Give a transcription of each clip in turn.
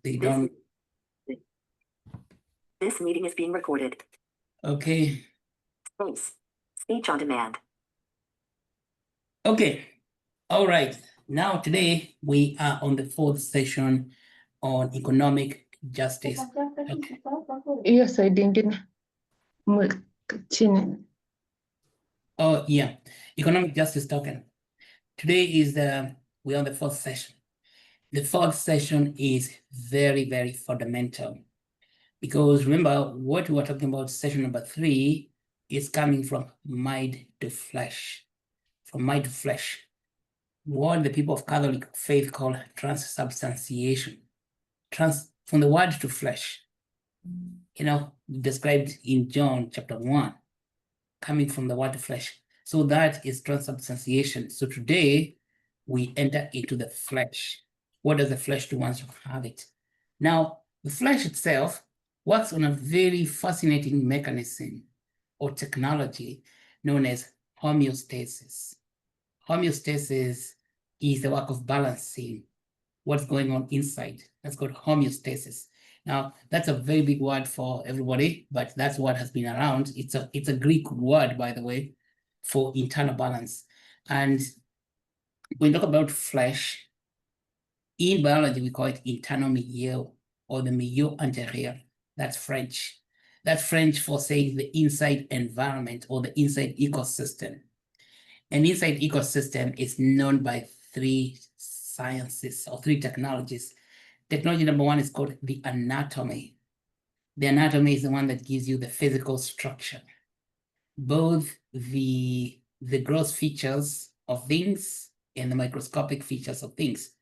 They don't. This meeting is being recorded. Okay. Speech on demand. Okay. All right. Now today we are on the fourth session on economic justice. Okay. Yes, I didn't. Oh yeah, economic justice token. Today is we're on the fourth session. The fourth session is very, very fundamental because remember what we were talking about. Session number 3 is coming from mind to flesh. From mind to flesh, what the people of Catholic faith call transubstantiation. From the word to flesh, described in John chapter 1, coming from the word to flesh. So that is transubstantiation. So today we enter into the flesh. What does the flesh do once you have it? Now, the flesh itself works on a very fascinating mechanism or technology known as homeostasis. Homeostasis is the work of balancing what's going on inside. That's called homeostasis. Now, that's a very big word for everybody, but that's what has been around. It's a Greek word, by the way, for internal balance. And when you talk about flesh, in biology, we call it internal milieu or the milieu intérieur. That's French. That's French for saying the inside environment or the inside ecosystem. An inside ecosystem is known by 3 sciences or 3 technologies. Technology number 1 is called the anatomy. The anatomy is the one that gives you the physical structure, both the gross features of things and the microscopic features of things.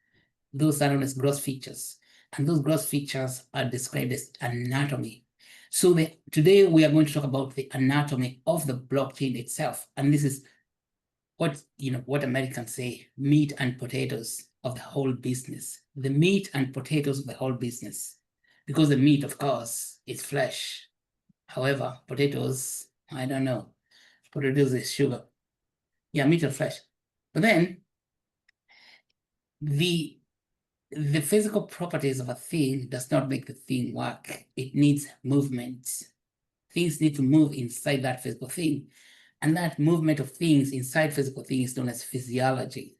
Those are known as gross features, and those gross features are described as anatomy. So today we are going to talk about the anatomy of the blockchain itself, and this is what Americans say, meat and potatoes of the whole business. The meat and potatoes of the whole business. Because the meat, of course, is flesh. However, potatoes, I don't know. Potatoes is sugar. Yeah, meat and flesh. But then, the physical properties of a thing does not make the thing work. It needs movement. Things need to move inside that physical thing. And that movement of things inside physical things is known as physiology.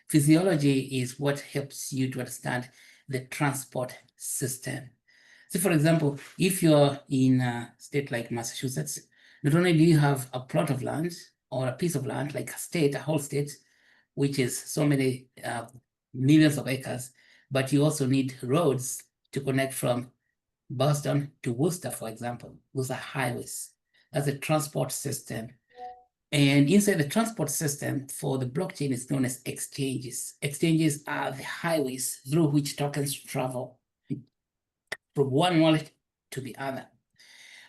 Physiology is what helps you to understand the transport system. So for example, if you're in a state like Massachusetts, not only do you have a plot of land or a piece of land, like a state, a whole state, which is so many millions of acres, but you also need roads to connect from Boston to Worcester, for example. Those are highways. That's a transport system. And inside the transport system for the blockchain is known as exchanges. Exchanges are the highways through which tokens travel from one wallet to the other.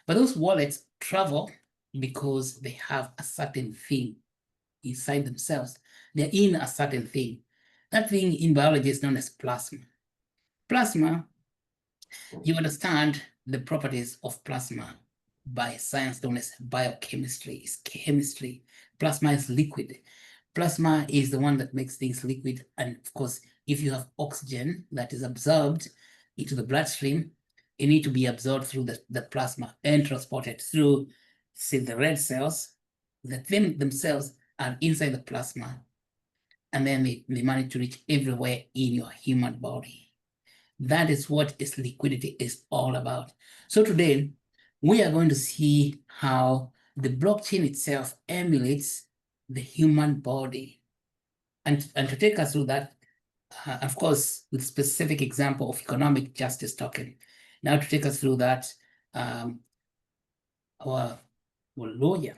But those wallets travel because they have a certain thing inside themselves. They're in a certain thing. That thing in biology is known as plasma. Plasma, you understand the properties of plasma by science known as biochemistry. It's chemistry. Plasma is liquid. Plasma is the one that makes things liquid. And of course, if you have oxygen that is absorbed into the bloodstream, it needs to be absorbed through the plasma and transported through, say, the red cells that themselves are inside the plasma. And then they manage to reach everywhere in your human body. That is what liquidity is all about. So today, we are going to see how the blockchain itself emulates the human body. And to take us through that, of course, with specific example of economic justice token. Now to take us through that, our lawyer,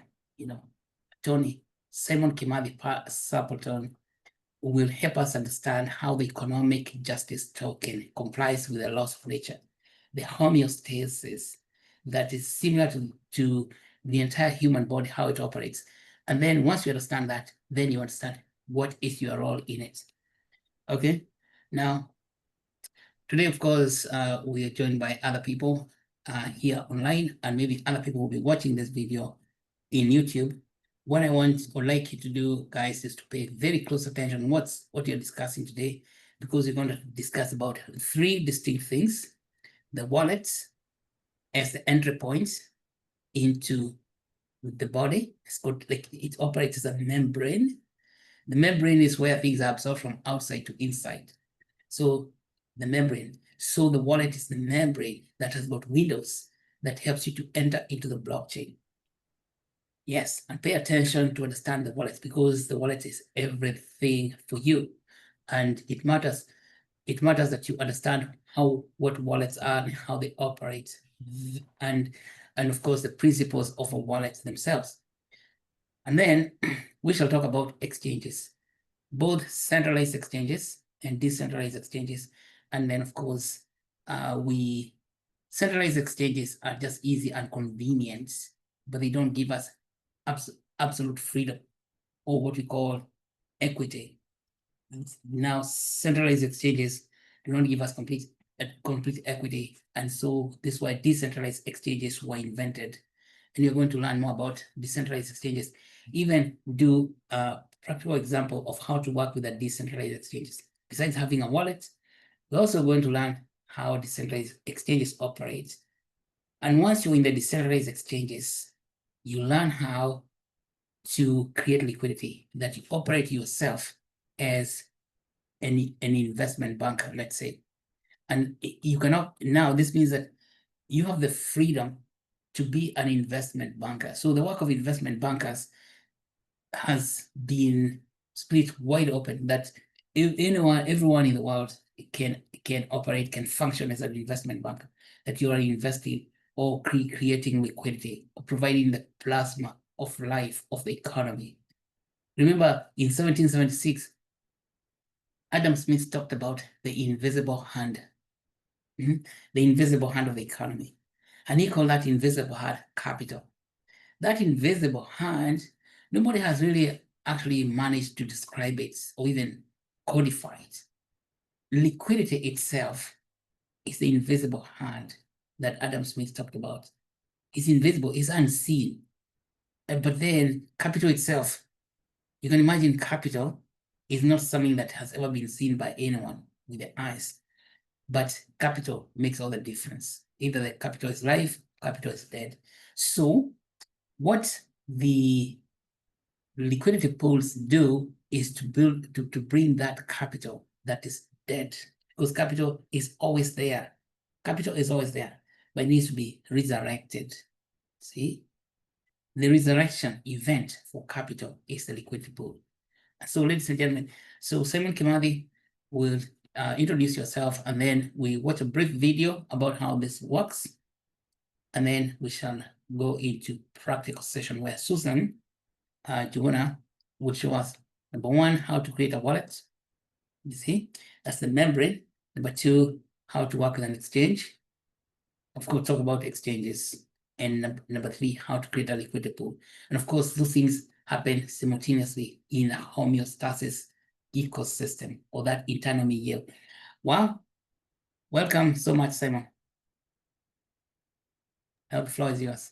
Attorney Simon Kimadi Sapleton, will help us understand how the economic justice token complies with the laws of nature, the homeostasis that is similar to the entire human body, how it operates. And then once you understand that, then you understand what is your role in it. Okay, now, today, of course, we are joined by other people here online, and maybe other people will be watching this video in YouTube. What I would like you to do, guys, is to pay very close attention to what you're discussing today, because we're going to discuss about three distinct things: the wallet as the entry point into the body. It's called, like, it operates as a membrane. The membrane is where things are absorbed from outside to inside. So the membrane. So the wallet is the membrane that has got windows that helps you to enter into the blockchain. Yes, and pay attention to understand the wallet, because the wallet is everything for you. And it matters that you understand what wallets are and how they operate, and of course the principles of a wallet themselves. And then we shall talk about exchanges, both centralized exchanges and decentralized exchanges. And then of course, centralized exchanges are just easy and convenient, but they don't give us absolute freedom, or what we call equity. Now, centralized exchanges do not give us complete equity, and so this is why decentralized exchanges were invented. And you're going to learn more about decentralized exchanges, even do a practical example of how to work with the decentralized exchanges. Besides having a wallet, we're also going to learn how decentralized exchanges operate. And once you're in the decentralized exchanges, you learn how to create liquidity, that you operate yourself as an investment banker, let's say. And you cannot, now this means that you have the freedom to be an investment banker. So the work of investment bankers has been split wide open, that everyone in the world can operate, can function as an investment banker, that you are investing or creating liquidity, or providing the plasma of life of the economy. Remember, in 1776, Adam Smith talked about the invisible hand, the invisible hand of the economy. And he called that invisible hand capital. That invisible hand, nobody has really actually managed to describe it or even codify it. Liquidity itself is the invisible hand that Adam Smith talked about. It's invisible, it's unseen. But then capital itself, you can imagine capital is not something that has ever been seen by anyone with their eyes. But capital makes all the difference. Either the capital is live, capital is dead. So what the liquidity pools do is to bring that capital that is dead, because capital is always there. Capital is always there, but it needs to be resurrected. See? The resurrection event for capital is the liquidity pool. So, ladies and gentlemen, so Simon Kimathi will introduce yourself, and then we watch a brief video about how this works, and then we shall go into practical session where Susan Joanna will show us, number one, how to create a wallet. You see, that's the membrane. Number two, how to work with an exchange. Of course, talk about exchanges. And number three, how to create a liquidity pool. And of course, those things happen simultaneously in a homeostasis ecosystem, or that internal milieu. Wow. Welcome so much, Simon. The floor is yours.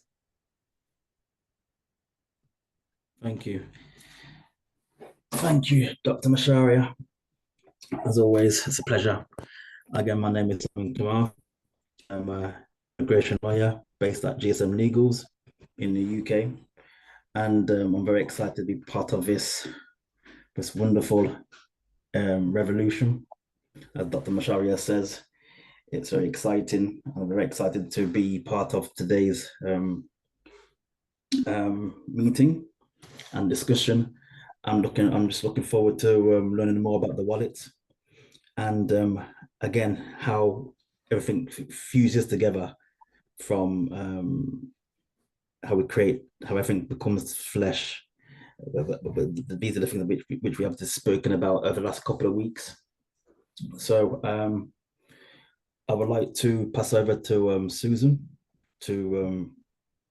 Thank you. Thank you, Dr. Masharia. As always, it's a pleasure. Again, my name is Simon Kumar. I'm an immigration lawyer based at GSM Legals in the UK. And I'm very excited to be part of this wonderful revolution. As Dr. Masharia says, it's very exciting. I'm very excited to be part of today's meeting and discussion. I'm just looking forward to learning more about the wallet, and again, how everything fuses together from how everything becomes flesh. These are the things which we have just spoken about over the last couple of weeks. So I would like to pass over to Susan to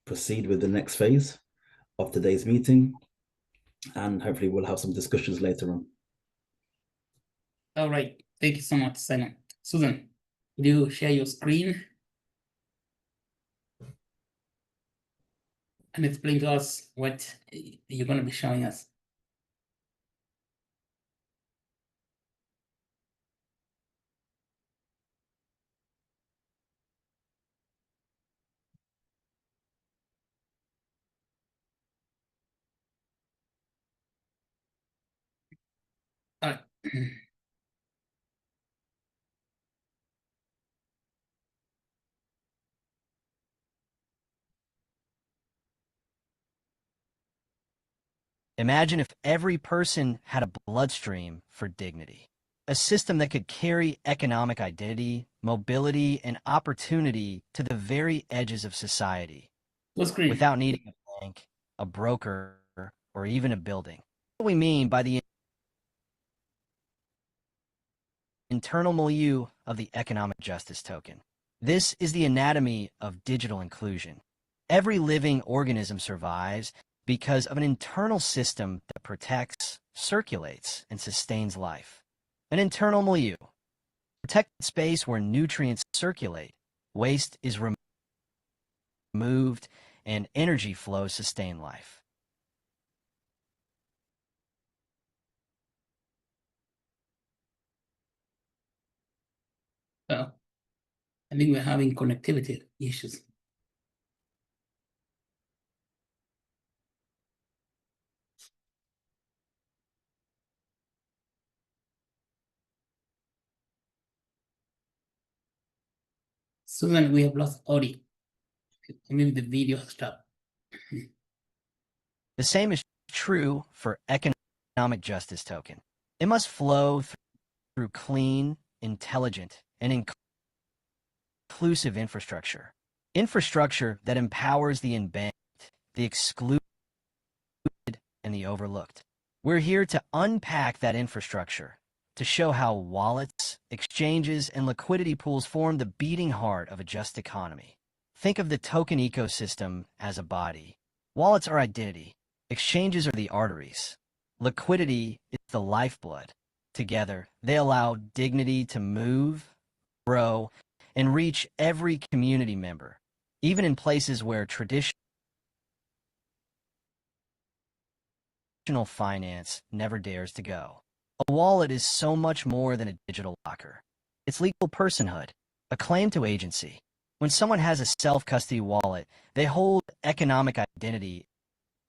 proceed with the next phase of today's meeting, and hopefully we'll have some discussions later on. All right. Thank you so much, Simon. Susan, will you share your screen and explain to us what you're going to be showing us? Imagine if every person had a bloodstream for dignity, a system that could carry economic identity, mobility, and opportunity to the very edges of society Full screen. without needing a bank, a broker, or even a building. What we mean by the internal milieu of the economic justice token. This is the anatomy of digital inclusion. Every living organism survives because of an internal system that protects, circulates, and sustains life. An internal milieu, protected space where nutrients circulate, waste is removed, and energy flows sustain life. Well, I think we're having connectivity issues. Susan, we have lost audio. Maybe the video has stopped. The same is true for economic justice token. It must flow through clean, intelligent, and inclusive infrastructure. Infrastructure that empowers the unbanked, the excluded, and the overlooked. We're here to unpack that infrastructure, to show how wallets, exchanges, and liquidity pools form the beating heart of a just economy. Think of the token ecosystem as a body. Wallets are identity. Exchanges are the arteries. Liquidity is the lifeblood. Together, they allow dignity to move, grow, and reach every community member, even in places where traditional finance never dares to go. A wallet is so much more than a digital locker. It's legal personhood, a claim to agency. When someone has a self-custody wallet, they hold economic identity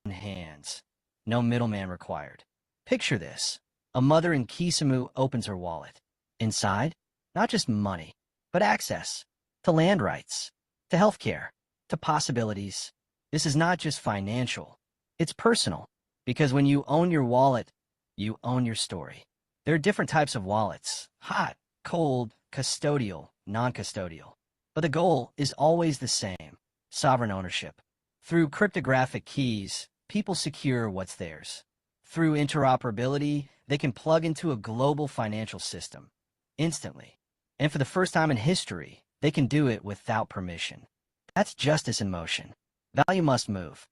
in hands. No middleman required. Picture this. A mother in Kisumu opens her wallet. Inside, not just money, but access to land rights, to healthcare, to possibilities. This is not just financial. It's personal. Because when you own your wallet, you own your story. There are different types of wallets: hot, cold, custodial, non-custodial. But the goal is always the same: sovereign ownership. Through cryptographic keys, people secure what's theirs. Through interoperability, they can plug into a global financial system instantly. And for the first time in history, they can do it without permission. That's justice in motion. Value must move.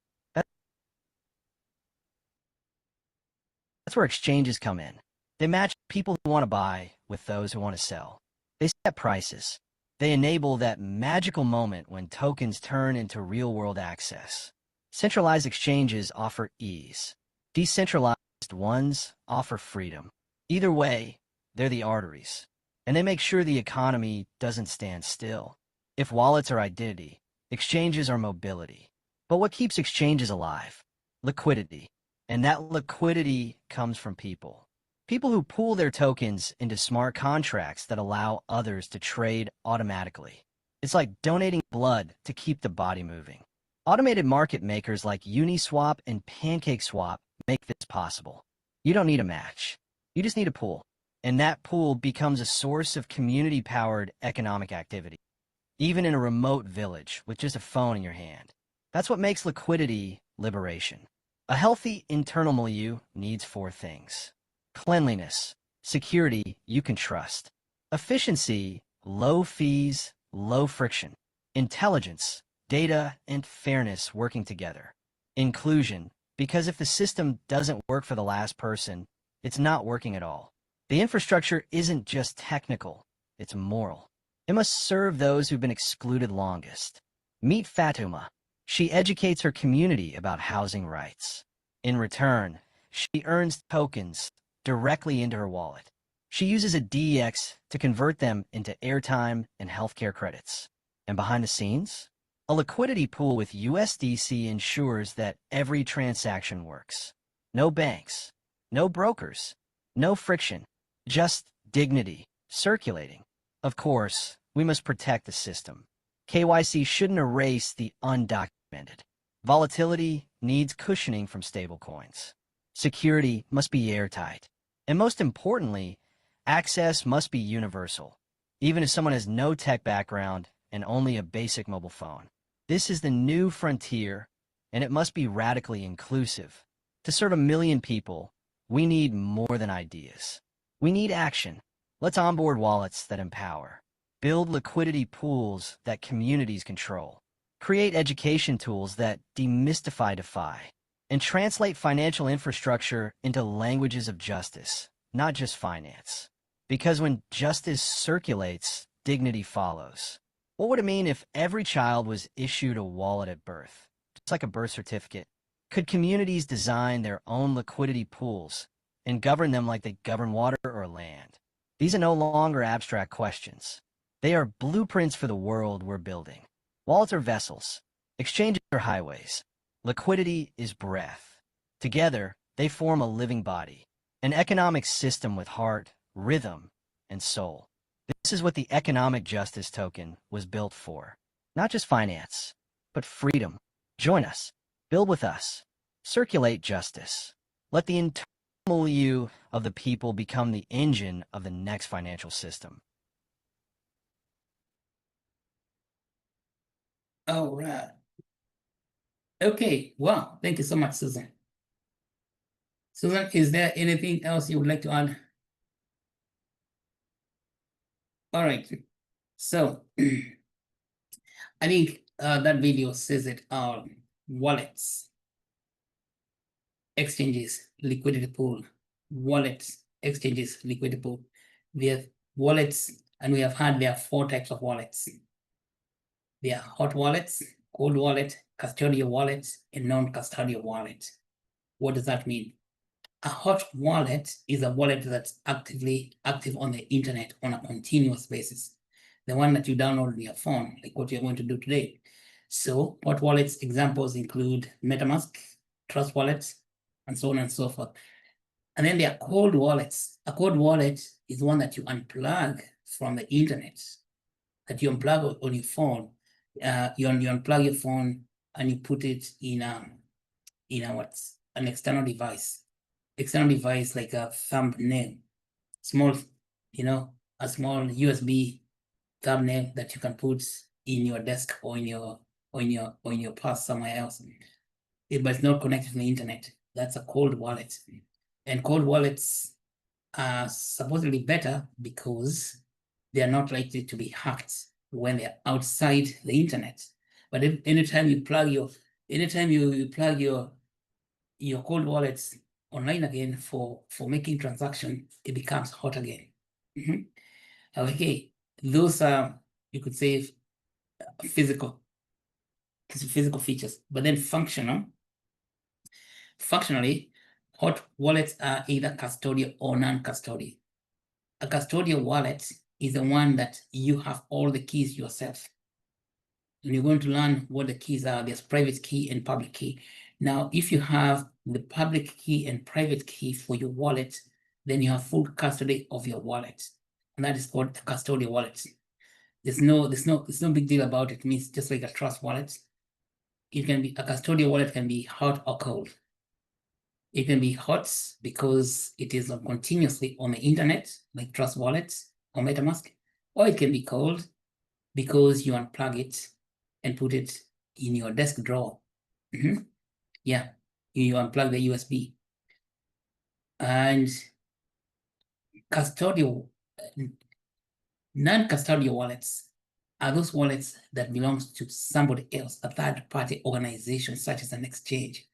That's where exchanges come in. They match people who want to buy with those who want to sell. They set prices. They enable that magical moment when tokens turn into real-world access. Centralized exchanges offer ease. Decentralized ones offer freedom. Either way, they're the arteries. And they make sure the economy doesn't stand still. If wallets are identity, exchanges are mobility. But what keeps exchanges alive? Liquidity. And that liquidity comes from people. People who pool their tokens into smart contracts that allow others to trade automatically. It's like donating blood to keep the body moving. Automated market makers like Uniswap and PancakeSwap make this possible. You don't need a match. You just need a pool. And that pool becomes a source of community-powered economic activity, even in a remote village with just a phone in your hand. That's what makes liquidity liberation. A healthy internal milieu needs 4 things: cleanliness, security you can trust, efficiency, low fees, low friction, intelligence, data, and fairness working together, inclusion, because if the system doesn't work for the last person, it's not working at all. The infrastructure isn't just technical, it's moral. It must serve those who've been excluded longest. Meet Fatuma. She educates her community about housing rights. In return, she earns tokens directly into her wallet. She uses a DEX to convert them into airtime and healthcare credits. And behind the scenes, a liquidity pool with USDC ensures that every transaction works. No banks, no brokers, no friction, just dignity circulating. Of course, we must protect the system. KYC shouldn't erase the undocumented. Volatility needs cushioning from stablecoins. Security must be airtight. And most importantly, access must be universal, even if someone has no tech background and only a basic mobile phone. This is the new frontier, and it must be radically inclusive. To serve 1 million people, we need more than ideas. We need action. Let's onboard wallets that empower. Build liquidity pools that communities control. Create education tools that demystify DeFi. And translate financial infrastructure into languages of justice, not just finance. Because when justice circulates, dignity follows. What would it mean if every child was issued a wallet at birth, just like a birth certificate? Could communities design their own liquidity pools and govern them like they govern water or land? These are no longer abstract questions. They are blueprints for the world we're building. Wallets are vessels. Exchanges are highways. Liquidity is breath. Together, they form a living body, an economic system with heart, rhythm, and soul. This is what the economic justice token was built for. Not just finance, but freedom. Join us. Build with us. Circulate justice. Let the internal milieu of the people become the engine of the next financial system. All right. Okay, well, thank you so much, Susan. Susan, is there anything else you would like to add? All right, so I think that video says it all. Wallets, exchanges, liquidity pool, wallets, exchanges, liquidity pool. We have wallets, and we have had there are 4 types of wallets. There are hot wallets, cold wallet, custodial wallet, and non-custodial wallet. What does that mean? A hot wallet is a wallet that's active on the internet on a continuous basis. The one that you download on your phone, like what you're going to do today. So hot wallets examples include MetaMask, Trust wallets, and so on and so forth. And then there are cold wallets. A cold wallet is one that you unplug from the internet, that you unplug on your phone. You unplug your phone and you put it in what's an external device like a thumbnail, small, a small USB thumbnail that you can put in your desk or in your purse somewhere else. But it's not connected to the internet. That's a cold wallet. And cold wallets are supposedly better because they are not likely to be hacked when they're outside the internet. But anytime you plug your cold wallets online again for making transaction, it becomes hot again. Okay, those are, you could say, physical features, but then functionally, hot wallets are either custodial or non-custodial. A custodial wallet is the one that you have all the keys yourself. And you're going to learn what the keys are. There's private key and public key. Now, if you have the public key and private key for your wallet, then you have full custody of your wallet. And that is called a custodial wallet. There's no big deal about it. It means just like a trust wallet. It can be, a custodial wallet can be hot or cold. It can be hot because it is continuously on the internet, like Trust Wallet or MetaMask, or it can be cold because you unplug it and put it in your desk drawer. Yeah, you unplug the USB. And non-custodial wallets are those wallets that belong to somebody else, a third-party organization such as an exchange.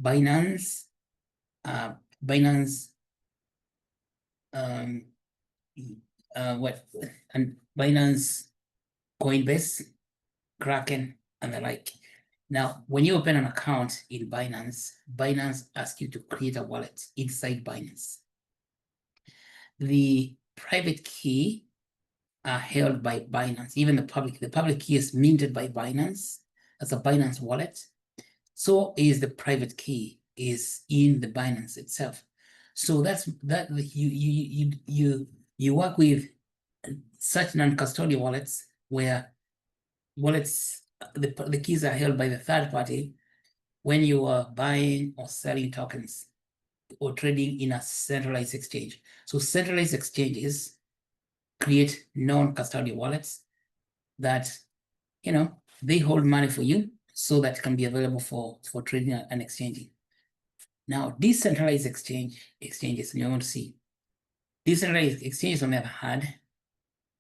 Binance, Binance, Coinbase, Kraken, and the like. Now, when you open an account in Binance, Binance asks you to create a wallet inside Binance. The private key are held by Binance, even the public key is minted by Binance as a Binance wallet. So is the private key is in the Binance itself. So that's you work with such non-custodial wallets where the keys are held by the third party when you are buying or selling tokens or trading in a centralized exchange. So centralized exchanges create non-custodial wallets that, they hold money for you so that it can be available for trading and exchanging. Now, decentralized exchanges, and you're going to see, decentralized exchanges on the other hand,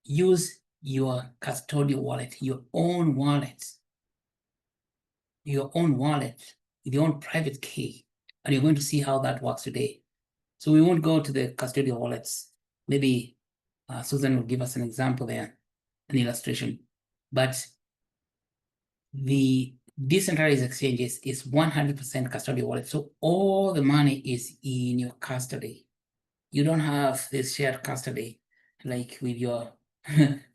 use your custodial wallet, your own wallet, your own private key, and you're going to see how that works today. So we won't go to the custodial wallets. Maybe Susan will give us an example there, an illustration. But the decentralized exchanges is 100% custodial wallet. So all the money is in your custody. You don't have this shared custody like with your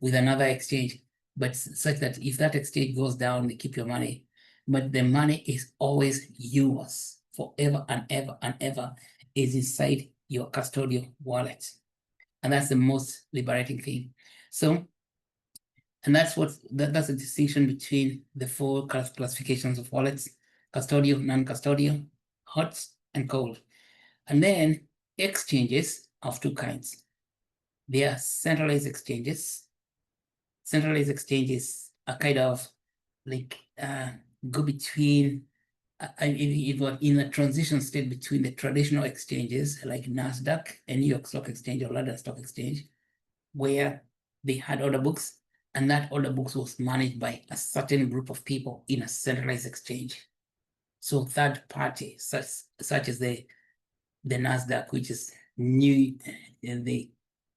with another exchange, but such that if that exchange goes down, they keep your money. But the money is always yours forever and ever and ever, is inside your custodial wallet. And that's the most liberating thing. So, and that's that's the distinction between the four classifications of wallets: custodial, non-custodial, hot, and cold. And then exchanges of two kinds. They are centralized exchanges. Centralized exchanges are kind of like go between in a transition state between the traditional exchanges like NASDAQ and New York Stock Exchange or London Stock Exchange, where they had order books, and that order books was managed by a certain group of people in a centralized exchange. So third party, such as the NASDAQ, which is new, the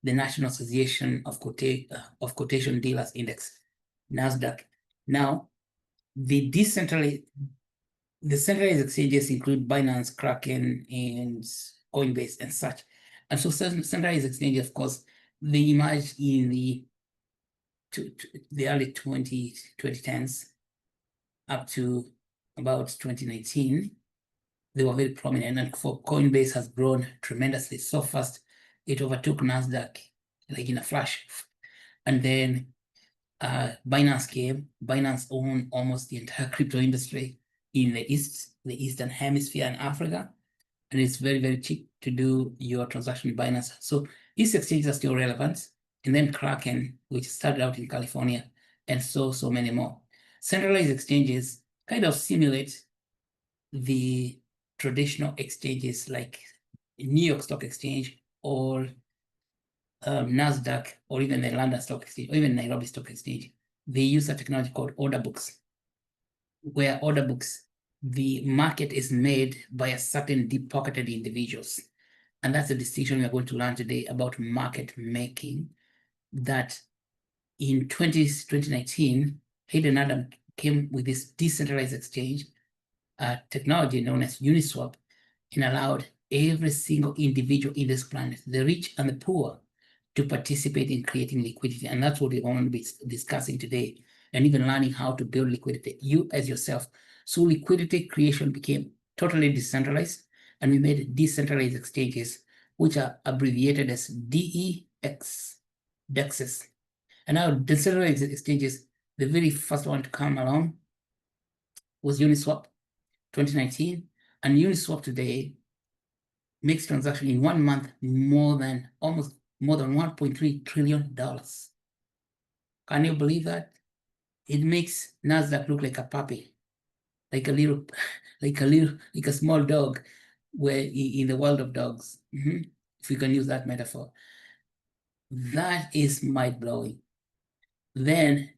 National Association of Quotation Dealers Index, NASDAQ. Now, the centralized exchanges include Binance, Kraken, and Coinbase and such. And so centralized exchanges, of course, they emerged in the early 2010s up to about 2019. They were very prominent, and for Coinbase has grown tremendously so fast it overtook NASDAQ like in a flash. And then Binance came. Binance owned almost the entire crypto industry in the Eastern Hemisphere and Africa, and it's very, very cheap to do your transaction with Binance. So these exchanges are still relevant. And then Kraken, which started out in California, and so many more. Centralized exchanges kind of simulate the traditional exchanges like New York Stock Exchange or NASDAQ, or even the London Stock Exchange, or even Nairobi Stock Exchange. They use a technology called order books, where order books, the market is made by a certain deep-pocketed individuals. And that's the distinction we are going to learn today about market making, that in 2019, Hayden Adam came with this decentralized exchange technology known as Uniswap, and allowed every single individual in this planet, the rich and the poor, to participate in creating liquidity. And that's what we're going to be discussing today, and even learning how to build liquidity, you as yourself. So liquidity creation became totally decentralized, and we made decentralized exchanges, which are abbreviated as DEX, DEXs. And now decentralized exchanges, the very first one to come along was Uniswap, 2019, and Uniswap today makes transaction in 1 month more than $1.3 trillion. Can you believe that? It makes NASDAQ look like a puppy, like a small dog, where in the world of dogs, if we can use that metaphor. That is mind-blowing. Then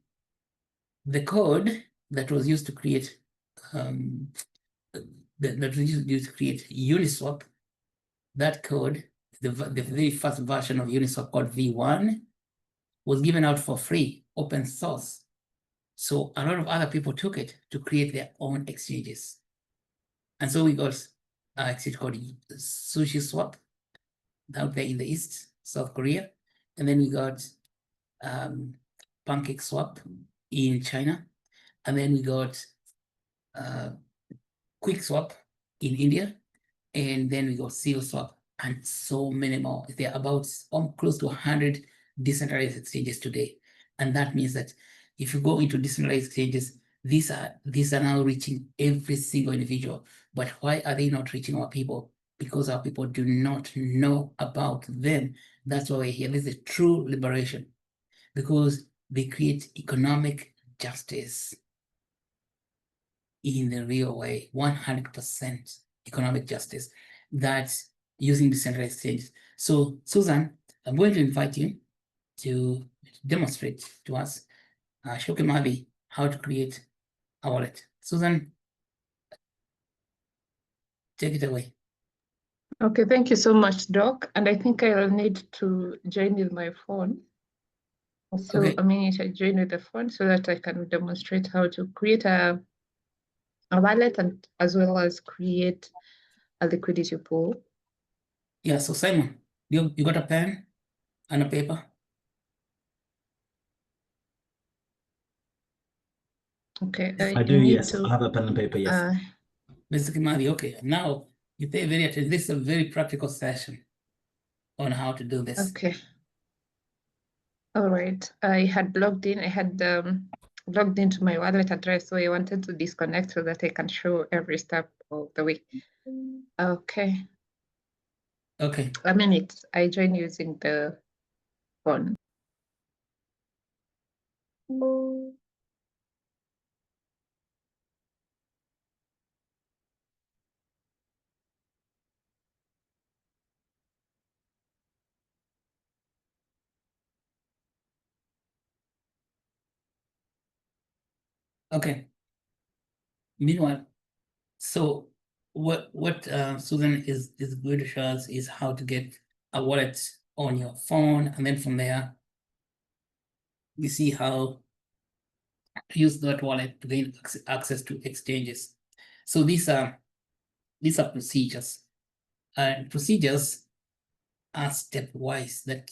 the code that was used to create Uniswap, that code, the very first version of Uniswap called V1, was given out for free, open source. So a lot of other people took it to create their own exchanges. And so we got an exchange called SushiSwap out there in the East, South Korea. And then we got PancakeSwap in China. And then we got QuickSwap in India. And then we got SealSwap and so many more. There are about close to 100 decentralized exchanges today. And that means that if you go into decentralized exchanges, these are now reaching every single individual. But why are they not reaching our people? Because our people do not know about them. That's why we're here. This is true liberation, because they create economic justice in the real way, 100% economic justice, that's using decentralized exchanges. So, Susan, I'm going to invite you to demonstrate to us, show Kimabi how to create a wallet. Susan, take it away. Okay, thank you so much, Doc. And I think I'll need to join with my phone. So Okay. a minute I join with the phone so that I can demonstrate how to create a wallet and as well as create a liquidity pool. Yeah, so Simon, you got a pen and a paper? Okay, I do, need yes. to, I have a pen and paper, yes. Mr. Kimabi, okay. Now you pay very attention. This is a very practical session on how to do this. okay. All right, I had logged in, I had logged into my wallet address, so I wanted to disconnect so that I can show every step of the way. Okay, Okay. a minute, I join using the phone. Okay. Meanwhile, so what Susan is going to show us is how to get a wallet on your phone, and then from there we see how to use that wallet to gain access to exchanges. So these are procedures, and procedures are stepwise. That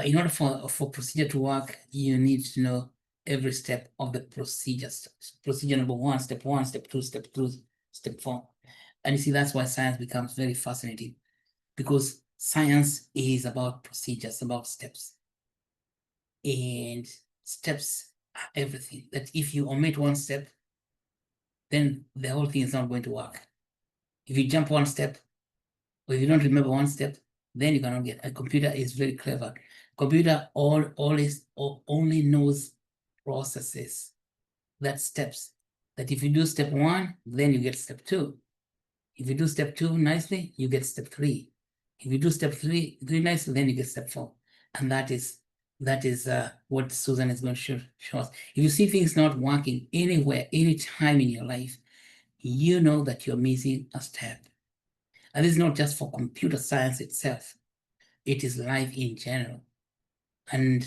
in order for procedure to work, you need to know every step of the procedures. Procedure number one, step 2, step 3, step 4. And you see, that's why science becomes very fascinating, because science is about procedures, about steps. And steps are everything. That if you omit one step, then the whole thing is not going to work. If you jump one step, or if you don't remember one step, then you cannot get. A computer is very clever. Computer always only knows processes, that steps. That if you do step 1, then you get step 2. If you do step 2 nicely, you get step 3. If you do step 3 nicely, then you get step 4. And that is what Susan is going to show us. If you see things not working anywhere, anytime in your life, you know that you're missing a step. And this is not just for computer science itself. It is life in general. And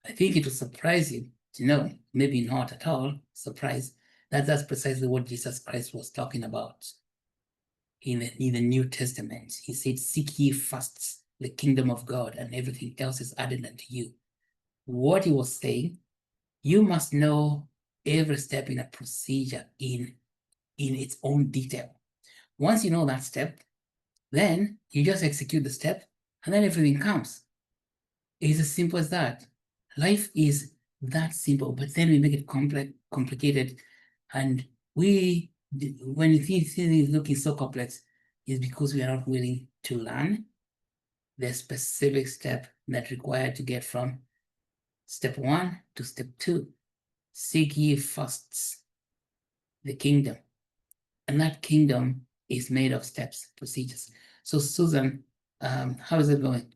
I think it will surprise you to know, maybe not at all surprise, that that's precisely what Jesus Christ was talking about in the New Testament. He said, "Seek ye first the kingdom of God, and everything else is added unto you." What he was saying, you must know every step in a procedure in its own detail. Once you know that step, then you just execute the step, and then everything comes. It's as simple as that. Life is that simple, but then we make it complicated, and when you see things looking so complex, is because we are not willing to learn the specific step that's required to get from step 1 to step 2. Seek ye first the kingdom, and that kingdom is made of steps, procedures. So Susan, how is it going?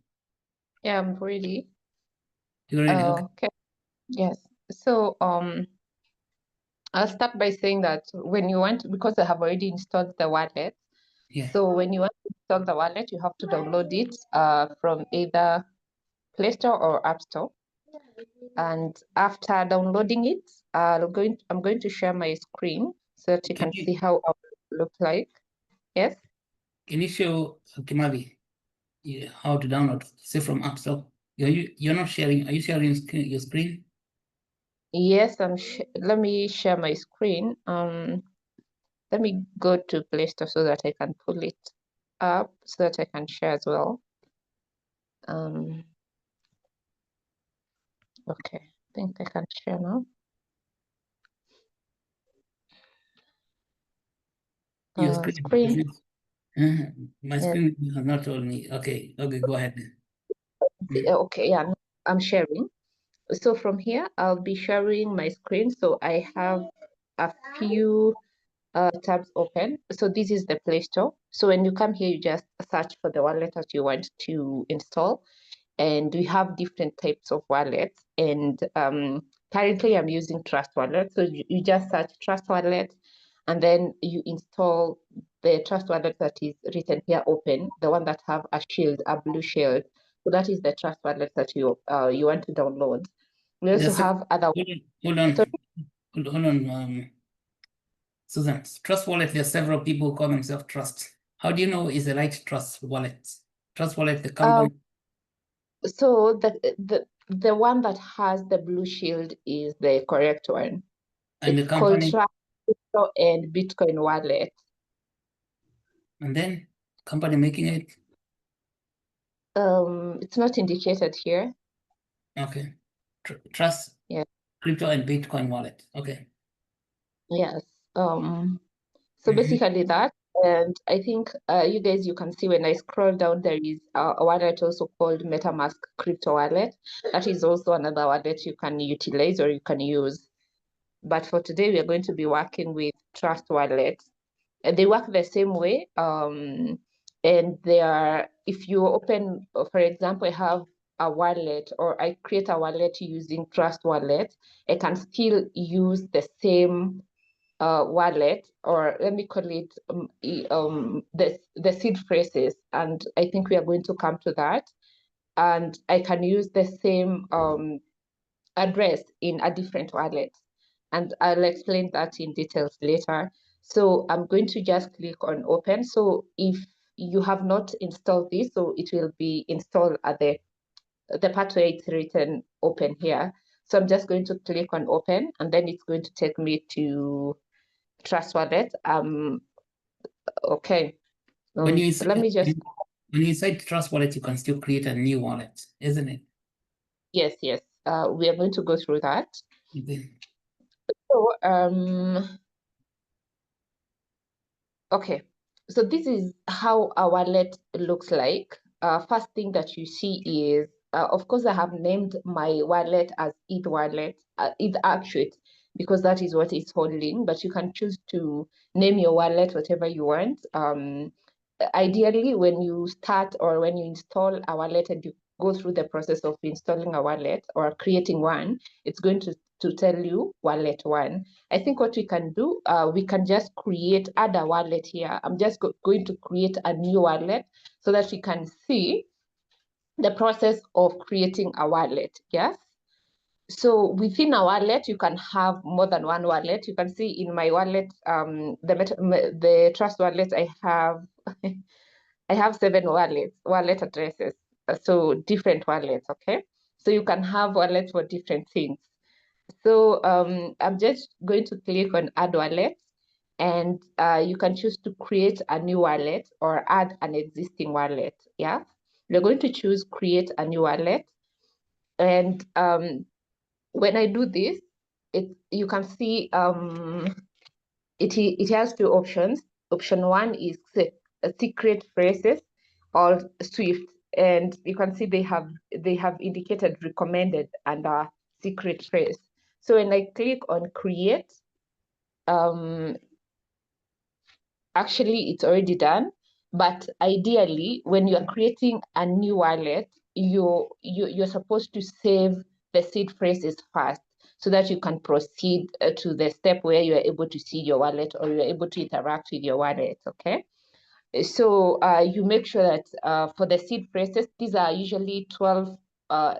Yeah, I'm ready. You ready? Okay. Okay, yes. So I'll start by saying that when you want, because I have already installed the wallet, Yeah. so when you want to install the wallet, you have to download it from either Play Store or App Store. And after downloading it, I'm going to share my screen so that you can see how it look like. Yes. Can you show Kimabi how to download? Say from App Store. You're not sharing. Are you sharing your screen? Yes, let me share my screen. Let me go to Play Store so that I can pull it. up so that I can share as well. Okay, I think I can share now. Your screen. Screen. My screen has not told me. Okay, go ahead. Okay, yeah, I'm sharing. So from here, I'll be sharing my screen. So I have a few tabs open. So this is the Play Store. So when you come here, you just search for the wallet that you want to install. And we have different types of wallets. And currently I'm using Trust Wallet. So you just search Trust Wallet, and then you install the Trust Wallet that is written here open, the one that have a shield, a blue shield. So that is the Trust Wallet that you want to download. We also have other. Hold on, Susan. Trust Wallet, there are several people who call themselves Trust. How do you know is the right Trust Wallet? Trust Wallet, the company. So the one that has the blue shield is the correct one. And it's the company. called Trust and Bitcoin Wallet. And then company making it. It's not indicated here. Okay. Trust. Yeah. Crypto and Bitcoin wallet. Okay. Yes. So basically that, and I think you guys, you can see when I scroll down, there is a wallet also called MetaMask Crypto Wallet. That is also another wallet you can utilize or you can use. But for today, we are going to be working with Trust Wallet. And they work the same way. And they are, if you open, for example, I have a wallet or I create a wallet using Trust Wallet, I can still use the same wallet, or let me call it the seed phrases. And I think we are going to come to that. And I can use the same address in a different wallet. And I'll explain that in details later. So I'm going to just click on open. So if you have not installed this, so it will be installed at the part where it's written open here. So I'm just going to click on open, and then it's going to take me to Trust Wallet. Okay. When you So let me just. When you say Trust Wallet, you can still create a new wallet, isn't it? Yes. We are going to go through that. Okay. So okay, so this is how a wallet looks like. First thing that you see is, of course, I have named my wallet as ETH wallet, ETH Actuate, because that is what it's holding, but you can choose to name your wallet whatever you want. Ideally, when you start or when you install a wallet and you go through the process of installing a wallet or creating one, it's going to tell you wallet one. I think what we can do, we can just add a wallet here. I'm just going to create a new wallet so that we can see the process of creating a wallet. Yes. So within a wallet, you can have more than one wallet. You can see in my wallet, the Trust Wallet, I have I have 7 wallet addresses. So different wallets. Okay. So you can have wallets for different things. So I'm just going to click on add wallet, and you can choose to create a new wallet or add an existing wallet. Yeah, we're going to choose create a new wallet. And when I do this, you can see it has 2 options. Option 1 is secret phrases or Swift, and you can see they have indicated recommended and secret phrase. So when I click on create, actually it's already done. But ideally, when you're creating a new wallet, you're supposed to save the seed phrases first so that you can proceed to the step where you're able to see your wallet or you're able to interact with your wallet, okay? So you make sure that for the seed phrases, these are usually 12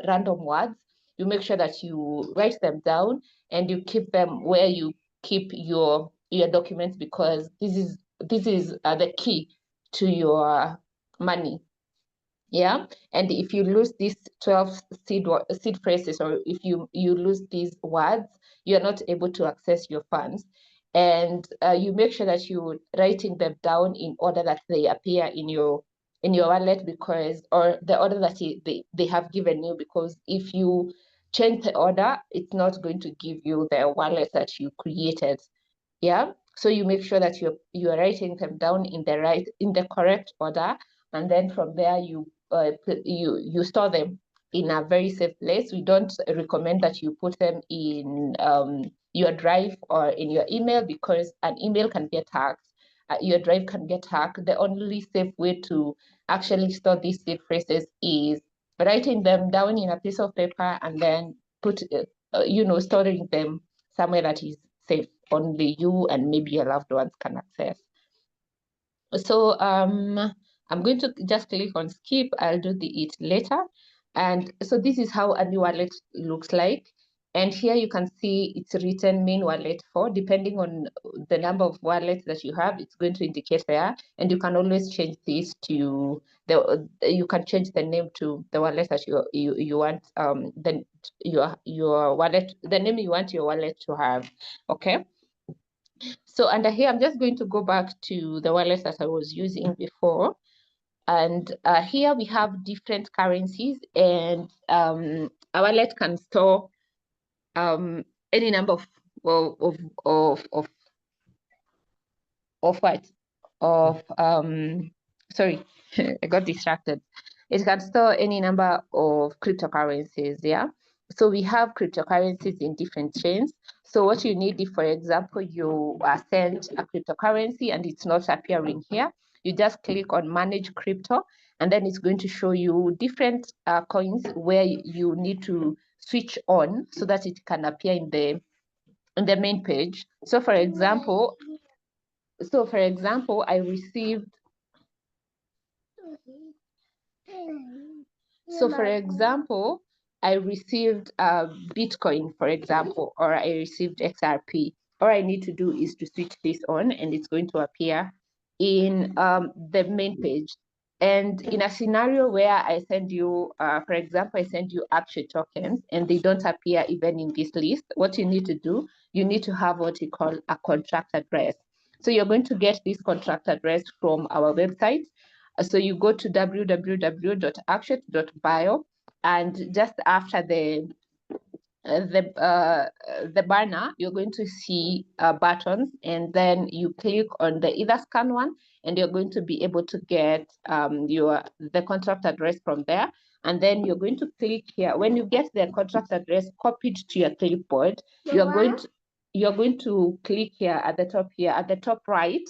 random words. You make sure that you write them down and you keep them where you keep your documents, because this is the key to your money. Yeah, and if you lose these 12 seed phrases, or if you lose these words, you're not able to access your funds. and you make sure that you're writing them down in order that they appear in your wallet, because, or the order that they have given you, because if you change the order, it's not going to give you the wallet that you created. Yeah, so you make sure that you're writing them down in the correct order, and then from there you store them in a very safe place. We don't recommend that you put them in your drive or in your email, because an email can get hacked. Your drive can get hacked. The only safe way to actually store these safe phrases is writing them down in a piece of paper and then storing them somewhere that is safe, only you and maybe your loved ones can access. So I'm going to just click on skip. I'll do it later. And so this is how a new wallet looks like. And here you can see it's written main wallet 4. Depending on the number of wallets that you have, it's going to indicate there. And you can always change this to you can change the name to the wallet that you want your wallet, the name you want your wallet to have. Okay. So under here, I'm just going to go back to the wallet that I was using before. And here we have different currencies, and a wallet can store any number of sorry, I got distracted. It can store any number of cryptocurrencies. Yeah, so we have cryptocurrencies in different chains. So what you need, if for example you are sent a cryptocurrency and it's not appearing here, you just click on manage crypto, and then it's going to show you different coins where you need to switch on so that it can appear in the main page. So for example, I received Bitcoin, for example, or I received XRP. All I need to do is to switch this on, and it's going to appear in the main page. And in a scenario where I send you, for example, I send you Actuate tokens and they don't appear even in this list, what you need to do, you need to have what you call a contract address. So you're going to get this contract address from our website. So you go to www.actuate.bio, and just after the banner, you're going to see buttons, and then you click on the either scan one, and you're going to be able to get the contract address from there. And then you're going to click here. When you get the contract address copied to your clipboard, you're going to click here at the top right.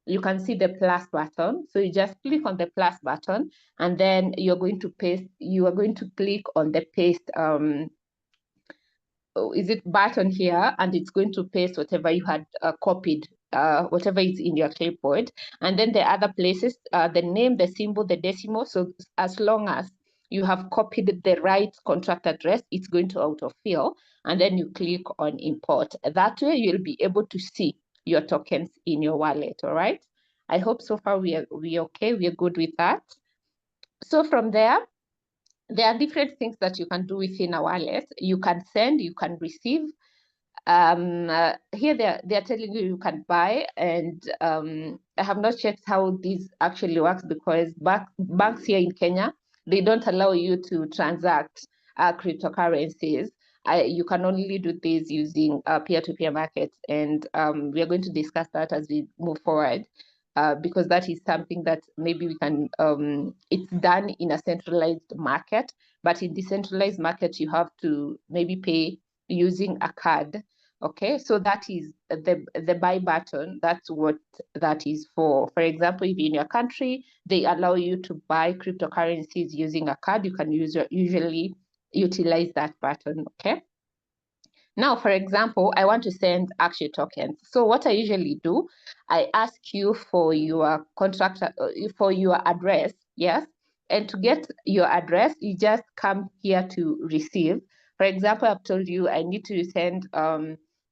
You can see the plus button. So you just click on the plus button, and then you're going to paste. You are going to click on the paste button here, and it's going to paste whatever you had copied, whatever is in your clipboard. And then the other places, the name, the symbol, the decimal. So as long as you have copied the right contract address, it's going to autofill, and then you click on import. That way you'll be able to see your tokens in your wallet. All right, I hope so far we are okay, we are good with that. So from there are different things that you can do within a wallet. You can send, you can receive. Here they're telling you can buy, and I have not checked how this actually works, because banks here in Kenya, they don't allow you to transact cryptocurrencies. You can only do this using peer-to-peer markets, and we are going to discuss that as we move forward. Because that is something that maybe we can, it's done in a centralized market, but in decentralized market, you have to maybe pay using a card. Okay, so that is the buy button. That's what that is for. For example, if in your country, they allow you to buy cryptocurrencies using a card, you can usually utilize that button, okay? Now, for example, I want to send Actuate tokens. So what I usually do, I ask you for your contract, for your address, yes? And to get your address, you just come here to receive. For example, I've told you I need to send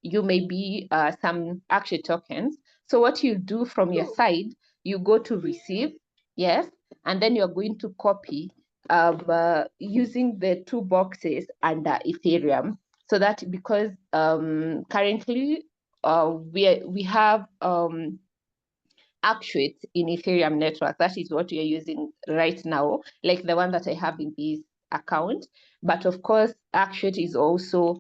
you maybe some Actuate tokens. So what you do from your side, you go to receive, yes? And then you're going to copy using the 2 boxes under Ethereum. So that, because currently we have Actuate in Ethereum network. That is what we are using right now, like the one that I have in this account. But of course, Actuate is also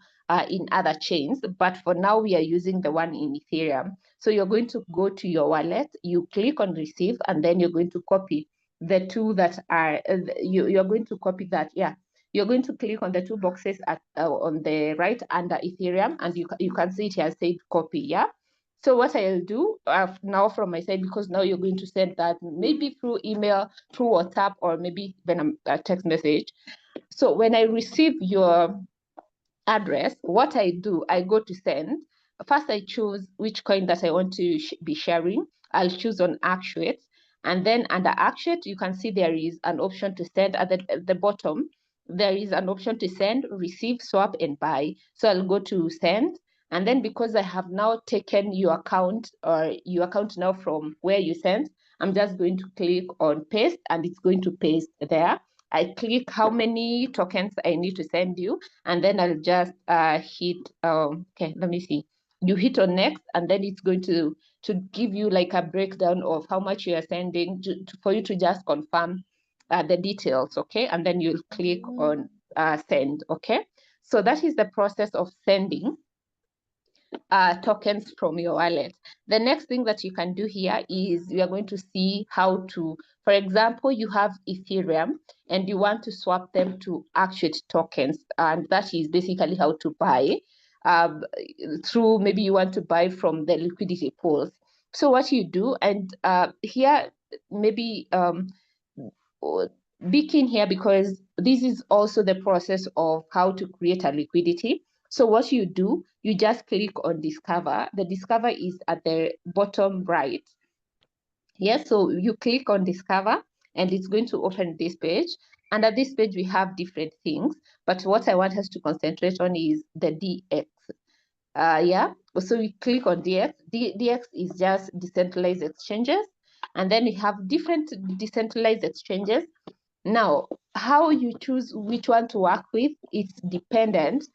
in other chains. But for now, we are using the one in Ethereum. So you're going to go to your wallet, you click on receive, and then you're going to copy the two that are, you're going to copy that, yeah. You're going to click on the two boxes at on the right under Ethereum, and you can see it has said copy, yeah. So what I'll do now from my side, because now you're going to send that maybe through email, through WhatsApp, or maybe when a text message. So when I receive your address, what I do, I go to send. First, I choose which coin that I want to be sharing. I'll choose on Actuate. And then under Actuate, you can see there is an option to send at the bottom. There is an option to send, receive, swap, and buy. So I'll go to send. And then because I have now taken your account or your account now from where you sent, I'm just going to click on paste, and it's going to paste there. I click how many tokens I need to send you, and then I'll just hit, okay, let me see. You hit on next, and then it's going to give you like a breakdown of how much you are sending for you to just confirm the details, okay? And then you'll click on send, okay? So that is the process of sending tokens from your wallet. The next thing that you can do here is we are going to see how to, for example, you have Ethereum and you want to swap them to Actuate tokens, and that is basically how to buy through, maybe you want to buy from the liquidity pools. So what you do, and here maybe be keen here, because this is also the process of how to create a liquidity. So what you do, you just click on discover. The discover is at the bottom right. Yes, so you click on discover and it's going to open this page. And at this page, we have different things. But what I want us to concentrate on is the DX. Yeah, so we click on DX. DX is just decentralized exchanges. And then we have different decentralized exchanges. Now, how you choose which one to work with, it's dependent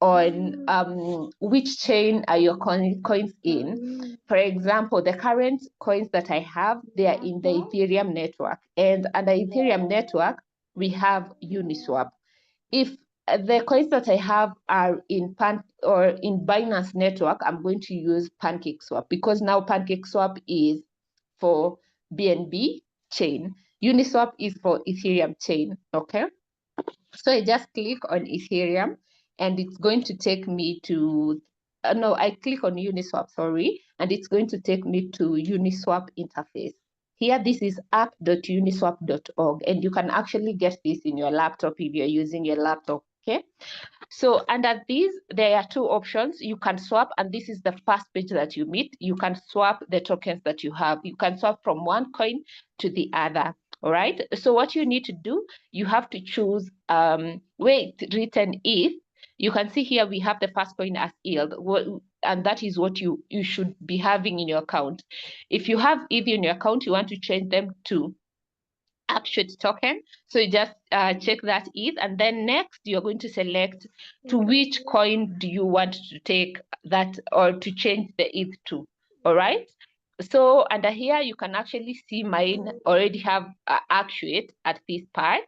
on which chain are your coins in. For example, the current coins that I have, they are in the Ethereum network. And under Ethereum network, we have Uniswap. If the coins that I have are in Binance network, I'm going to use PancakeSwap, because now PancakeSwap is for BNB chain. Uniswap is for Ethereum chain, okay? So I just click on Ethereum and it's going to take me to, no, I click on Uniswap, sorry, and it's going to take me to Uniswap interface. Here, this is app.uniswap.org, and you can actually get this in your laptop if you're using your laptop, okay? So under these, there are two options. You can swap, and this is the first page that you meet. You can swap the tokens that you have. You can swap from one coin to the other, all right? So what you need to do, you have to choose where it's written ETH. You can see here we have the first coin as yield, and that is what you should be having in your account. If you have ETH in your account, you want to change them to Actuate token. So you just check that ETH, and then next you're going to select to which coin do you want to take that or to change the ETH to. All right. So under here you can actually see mine already have Actuate at this part.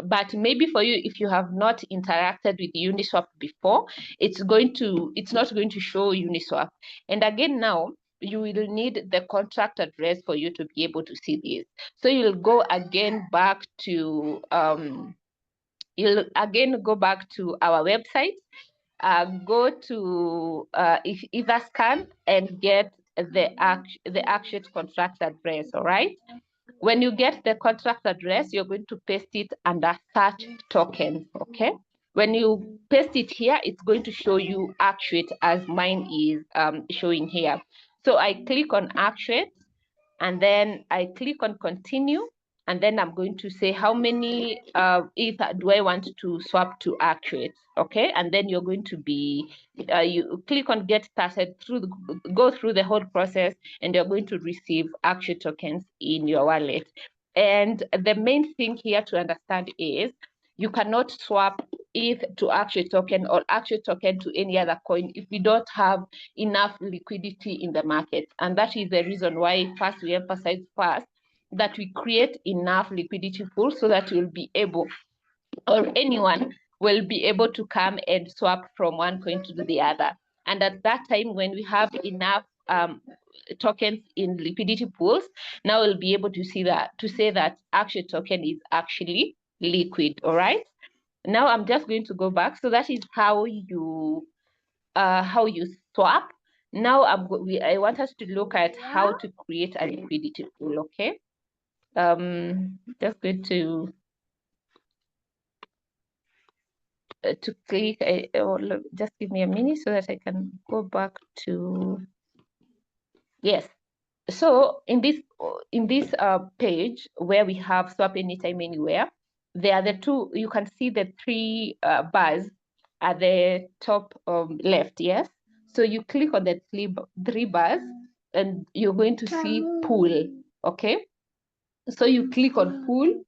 But maybe for you, if you have not interacted with Uniswap before, it's not going to show Uniswap. And again, now you will need the contract address for you to be able to see this. So you'll go again back to our website, go to Etherscan and get the Actuate contract address, all right? When you get the contract address, you're going to paste it under search token, okay? When you paste it here, it's going to show you Actuate as mine is showing here. So I click on Actuate, and then I click on continue, and then I'm going to say how many ETH do I want to swap to Actuate, okay? And then you're going to be, you click on get started, go through the whole process, and you're going to receive Actuate tokens in your wallet. And the main thing here to understand is you cannot swap ETH to Actuate token or Actuate token to any other coin if we don't have enough liquidity in the market. And that is the reason why first we emphasize first that we create enough liquidity pool so that we'll be able, or anyone will be able to come and swap from one coin to the other. And at that time, when we have enough tokens in liquidity pools, now we'll be able to see that, to say that Actuate token is actually liquid. All right. Now I'm just going to go back. So that is how you swap. Now I want us to look at how to create a liquidity pool. Okay. Just going to click. Just give me a minute so that I can go back to. Yes. So in this page where we have swap anytime anywhere, there are the two. You can see the three bars at the top left. Yes. So you click on the three bars, and you're going to see pool. Okay. So you click on pool.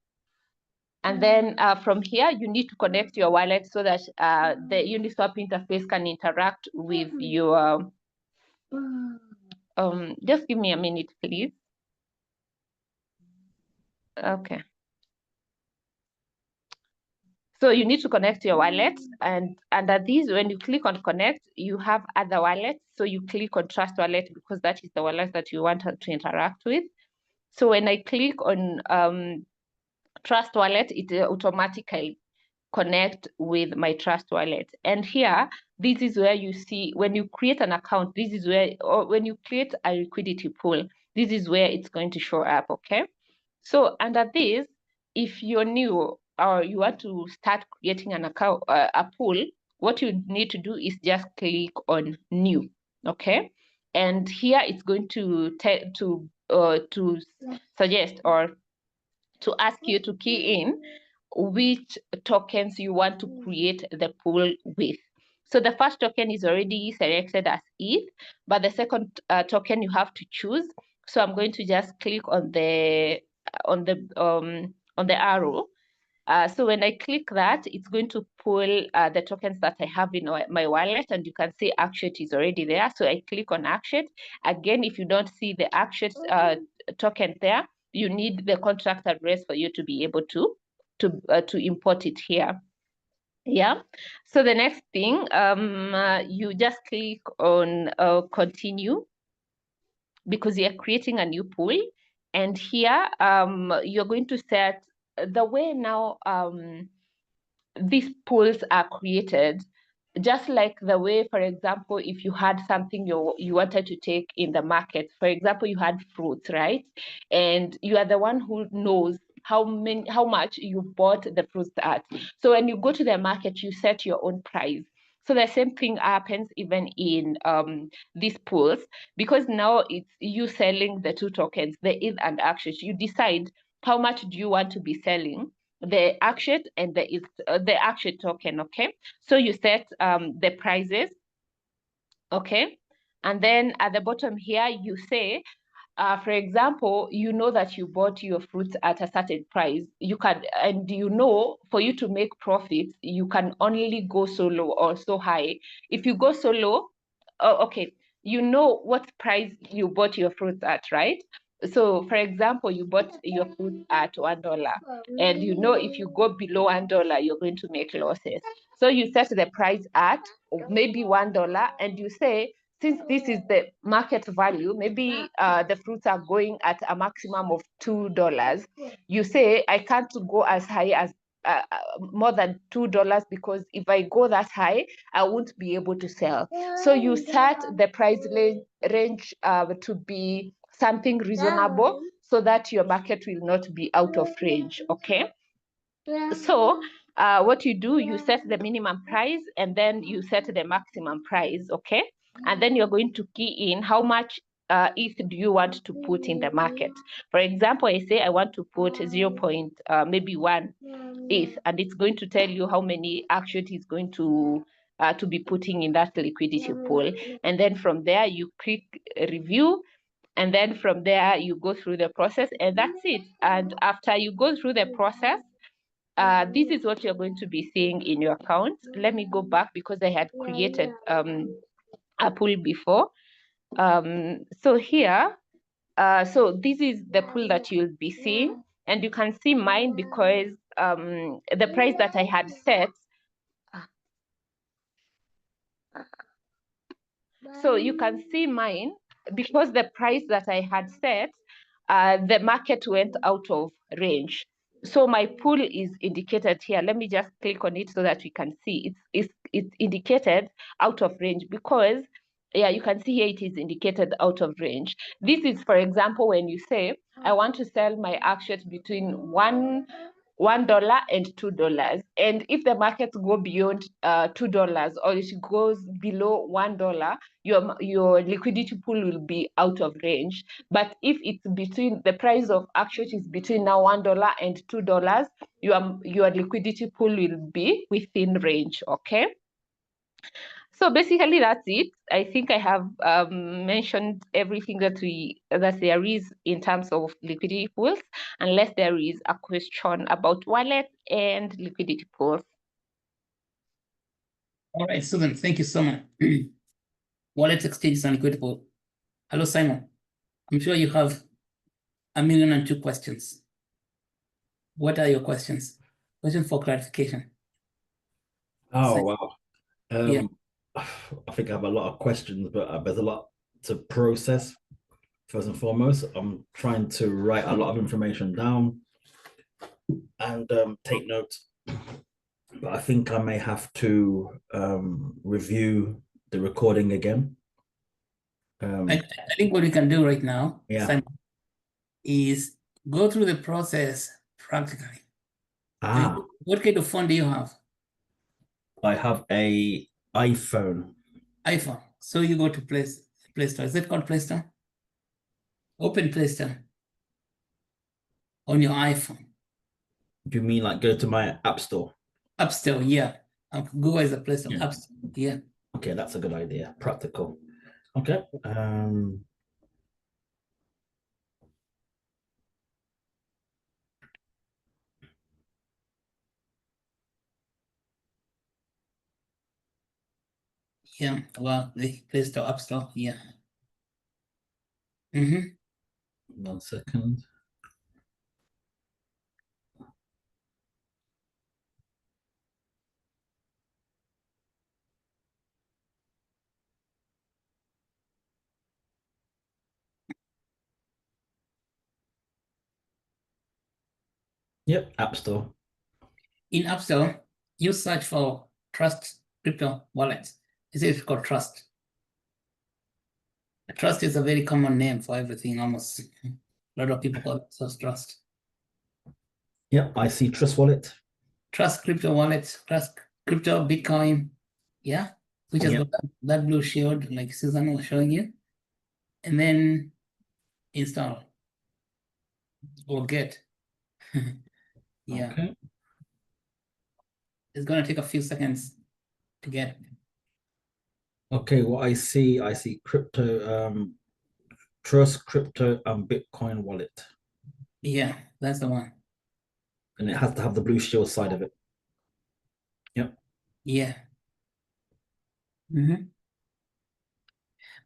And then from here, you need to connect your wallet so that the Uniswap interface can interact with your. Just give me a minute, please. Okay. So you need to connect your wallet, and under these, when you click on connect, you have other wallets. So you click on trust wallet because that is the wallet that you want to interact with. So when I click on trust wallet, it automatically connect with my trust wallet. And here, this is where you see, when you create an account, this is where, or when you create a liquidity pool, this is where it's going to show up. Okay. So under this, if you're new or you want to start creating an account, a pool, what you need to do is just click on new. Okay. And here it's going to suggest or to ask you to key in which tokens you want to create the pool with. So the first token is already selected as ETH, but the second token you have to choose. So I'm going to just click on the arrow. So when I click that, it's going to pull the tokens that I have in my wallet, and you can see Actuate is already there. So I click on Actuate. Again, if you don't see the Actuate token there, you need the contract address for you to be able to import it here. Yeah. So the next thing, you just click on continue, because you're creating a new pool. And here, you're going to set the way now these pools are created, just like the way, for example, if you had something you wanted to take in the market, for example, you had fruits, right? And you are the one who knows how much you bought the fruits at. So when you go to the market, you set your own price. So the same thing happens even in these pools, because now it's you selling the two tokens, the ETH and Actuate. You decide how much do you want to be selling, the Actuate and the Actuate token. Okay, so you set the prices. Okay, and then at the bottom here you say, for example, you know that you bought your fruits at a certain price. You can, and you know, for you to make profits, you can only go so low or so high. If you go so low, okay, you know what price you bought your fruits at, right? So, for example, you bought your fruit at $1, and you know if you go below $1, you're going to make losses. So you set the price at maybe $1, and you say, since this is the market value, maybe the fruits are going at a maximum of $2. You say, I can't go as high as more than $2, because if I go that high, I won't be able to sell. So you set the price range to be something reasonable, so that your market will not be out of range. Okay. So what you do, you set the minimum price, and then you set the maximum price. Okay. And then you're going to key in how much ETH do you want to put in the market. For example, I say I want to put 0.1 ETH, and it's going to tell you how many Actuate is going to be putting in that liquidity pool. And then from there, you click review, and then from there you go through the process, and that's it. And after you go through the process, this is what you're going to be seeing in your account. Let me go back because I had created a pool before. So here, so this is the pool that you'll be seeing, and you can see mine because the price that I had set. So you can see mine because the price that I had set, the market went out of range. So my pool is indicated here. Let me just click on it so that we can see it's indicated out of range because, yeah, you can see here it is indicated out of range. This is, for example, when you say, I want to sell my Actuate between $1 and $2. And if the markets go beyond $2 or it goes below $1, your liquidity pool will be out of range. But if it's between, the price of Actuate is between now $1 and $2, your liquidity pool will be within range. Okay. So basically that's it. I think I have mentioned everything that there is in terms of liquidity pools, unless there is a question about wallet and liquidity pools. All right, Susan, thank you so much. Wallet exchanges and liquidity pool. Hello, Simon. I'm sure you have 1,000,002 questions. What are your questions? Question for clarification. Oh, wow. Yeah. I think I have a lot of questions, but there's a lot to process. First and foremost, I'm trying to write a lot of information down and take notes. But I think I may have to review the recording again. I think what we can do right now, Yeah. Simon, is go through the process practically. What kind of phone do you have? I have a iPhone. iPhone. So you go to Play Store. Is it called Play Store? Open Play Store on your iPhone. Do you mean like go to my App Store? App Store, yeah. Google is a Play Store. Yeah. App Store, yeah. Okay, that's a good idea. Practical. Okay. Yeah, well, the Play Store, App Store, yeah. 1 second. Yep, App Store. In App Store, you search for Trust Crypto Wallet. It's called Trust. Trust is a very common name for everything, almost. A lot of people call it Trust. Yep, I see Trust Wallet. Trust Crypto Wallet, Trust Crypto Bitcoin, yeah, which has got that blue shield like Susan was showing you. And then install or get. Yeah. Okay. It's gonna take a few seconds to get. Okay, what I see crypto, Trust Crypto and Bitcoin Wallet. Yeah, that's the one. And it has to have the blue shield side of it. Yep. Yeah.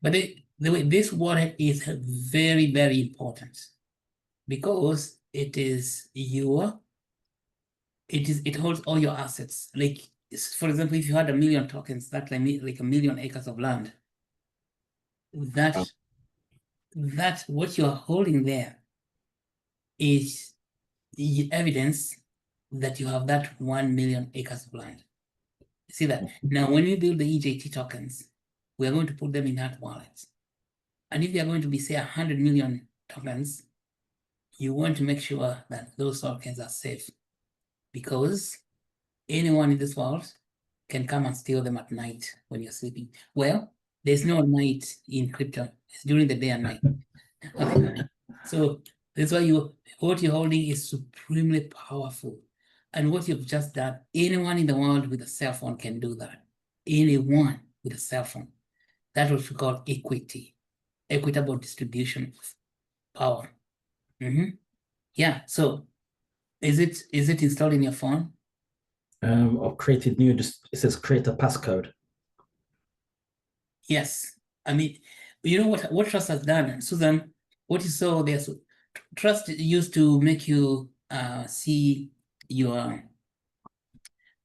But this wallet is very, very important because it holds all your assets. Like, for example, if you had 1,000,000 tokens, that's like 1,000,000 acres of land. That what you are holding there is the evidence that you have that 1,000,000 acres of land. See that? Now, when we build the EJT tokens, we are going to put them in that wallet. And if they are going to be, say, 100 million tokens, you want to make sure that those tokens are safe, because anyone in this world can come and steal them at night when you're sleeping. Well, there's no night in crypto. It's during the day and night. Okay. So that's why what you're holding is supremely powerful. And what you've just done, anyone in the world with a cell phone can do that. Anyone with a cell phone. That's what we call equity, equitable distribution of power. Yeah, so Is it installed in your phone? I've created new, just it says create a passcode. Yes. I mean, you know what Trust has done, Susan, what you saw there, so Trust used to make you see your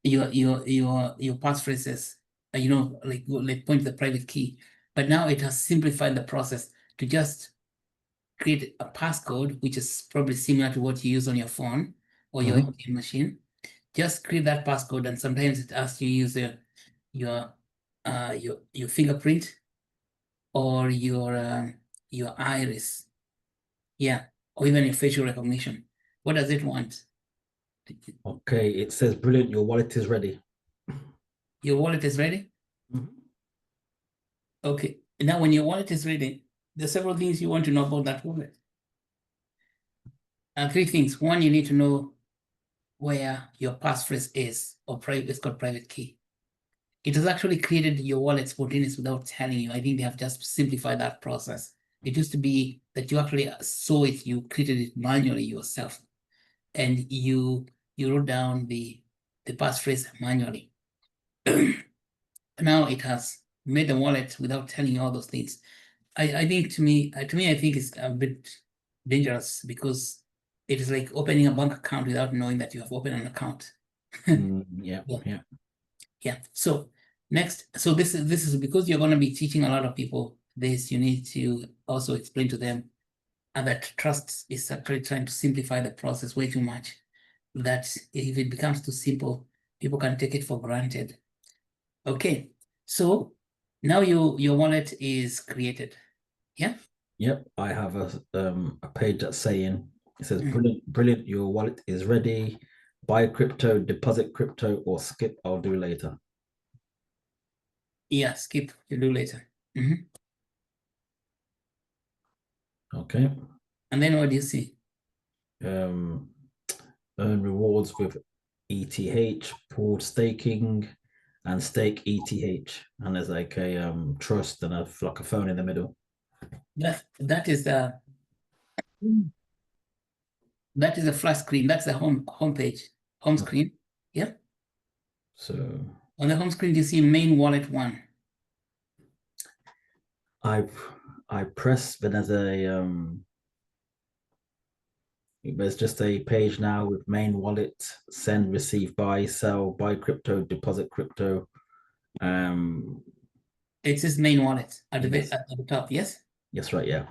passphrases, like point to the private key. But now it has simplified the process to just create a passcode, which is probably similar to what you use on your phone or your ATM machine. Just create that passcode, and sometimes it asks you use your fingerprint or your iris, yeah, or even your facial recognition. What does it want? Okay, it says brilliant. Your wallet is ready. Your wallet is ready. Okay. Now, when your wallet is ready, there's several things you want to know about that wallet. Three things. One, you need to know where your passphrase is, or it's called private key. It has actually created your wallet spontaneously without telling you. I think they have just simplified that process. It used to be that you actually saw it, you created it manually yourself, and you wrote down the passphrase manually. Now it has made the wallet without telling you all those things. I think to me, I think it's a bit dangerous, because it is like opening a bank account without knowing that you have opened an account. Yeah. Yeah. So next, so this is because you're going to be teaching a lot of people this. You need to also explain to them that Trust is actually trying to simplify the process way too much. That if it becomes too simple, people can take it for granted. Okay. So now your wallet is created. Yeah. Yep. I have a page that's saying, it says brilliant. Your wallet is ready. Buy crypto, deposit crypto, or skip. I'll do later. Yeah, skip. You'll do later. Okay. And then what do you see? Earn rewards with ETH, pooled staking, and stake ETH. And there's like a trust and a phone in the middle. That is the flash screen. That's the home screen. Yeah. So On the home screen, you see main wallet 1. I press, but there's just a page now with main wallet, send, receive, buy, sell, buy crypto, deposit crypto. It says main wallet at Yes. the top. Yes. Yes, right. Yeah.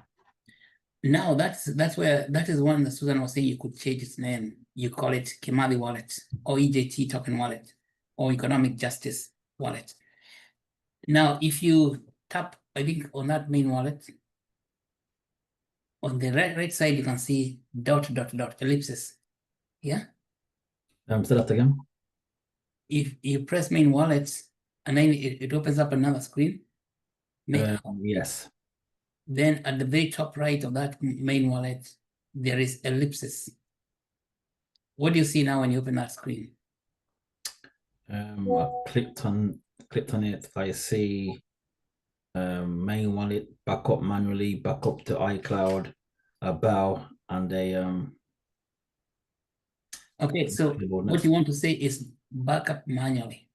Now that is one that Susan was saying you could change its name. You call it Kimali wallet, or EJT token wallet, or economic justice wallet. Now, if you tap, I think, on that main wallet, on the right side, you can see ... ellipsis. Yeah. Say that again. If you press main wallet, and then it opens up another screen. Yes. Then at the very top right of that main wallet, there is ellipsis. What do you see now when you open that screen? I clicked on it. I see main wallet, back up manually, back up to iCloud, a bow, and a Okay, so what you want to say is backup manually.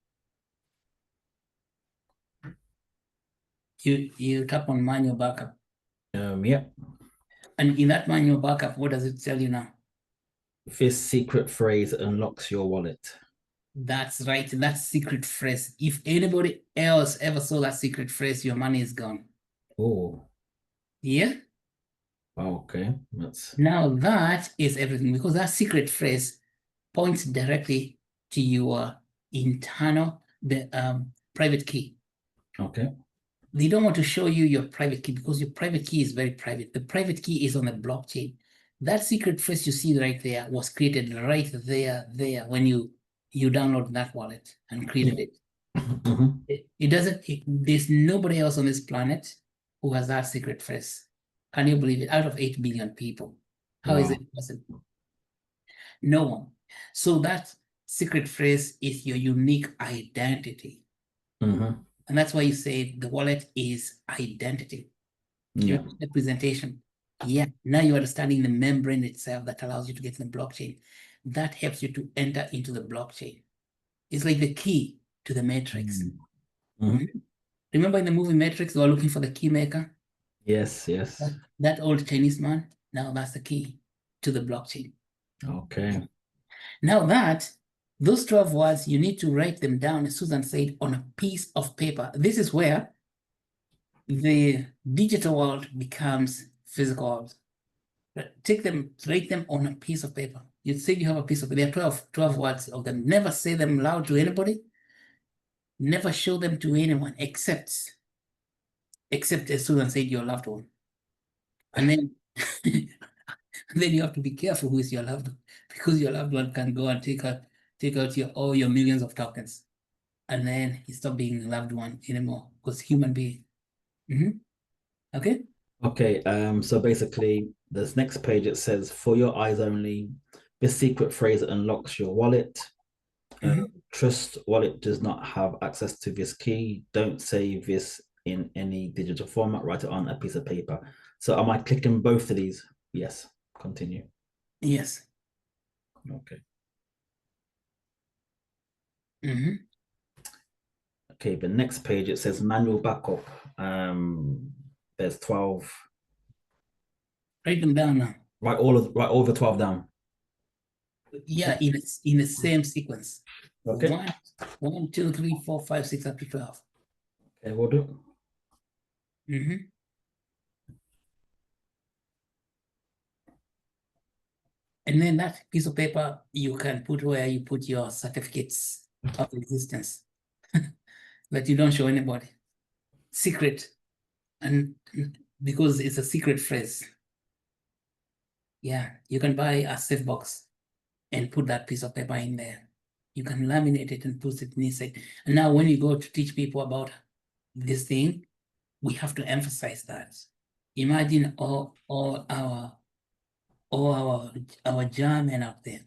You tap on manual backup. Yeah. And in that manual backup, what does it tell you now? This secret phrase unlocks your wallet. That's right. That secret phrase. If anybody else ever saw that secret phrase, your money is gone. Oh. Yeah. Okay. Now that is everything, because that secret phrase points directly to your internal private key. Okay. They don't want to show you your private key because your private key is very private. The private key is on the blockchain. That secret phrase you see right there was created right there when you download that wallet and created it. It doesn't, there's nobody else on this planet who has that secret phrase. Can you believe it? Out of 8 billion people. How is it possible? No one. So that secret phrase is your unique identity. And that's why you say the wallet is identity. Yeah. Representation. Yeah. Now you're understanding the membrane itself that allows you to get in the blockchain. that helps you to enter into the blockchain. It's like the key to the matrix. Remember in the movie Matrix, they were looking for the key maker? Yes, yes. That old Chinese man, now that's the key to the blockchain. Okay. Now those 12 words, you need to write them down, as Susan said, on a piece of paper. This is where the digital world becomes physical world. Write them on a piece of paper. You say you have a piece of paper, there are 12 words of them. Never say them loud to anybody. Never show them to anyone except as Susan said, your loved one. And then then you have to be careful who is your loved one, because your loved one can go and take out all your millions of tokens, and then he stop being a loved one anymore, because human being. Okay. Okay. So basically, this next page, it says, "For your eyes only, this secret phrase unlocks your wallet. Trust wallet does not have access to this key. Don't save this in any digital format. Write it on a piece of paper." So am I clicking both of these? Yes. Continue. Yes. Okay. Okay, the next page, it says manual backup. There's 12. Write them down now. Write all the 12 down. Yeah, in the same sequence. Okay. 1, 2, 3, 4, 5, 6 up to 12. Okay, we'll do. And then that piece of paper you can put where you put your certificates of existence, that you don't show anybody. Secret, and because it's a secret phrase. Yeah, you can buy a safe box and put that piece of paper in there. You can laminate it and put it inside. And now when you go to teach people about this thing, we have to emphasize that. Imagine all our German out there,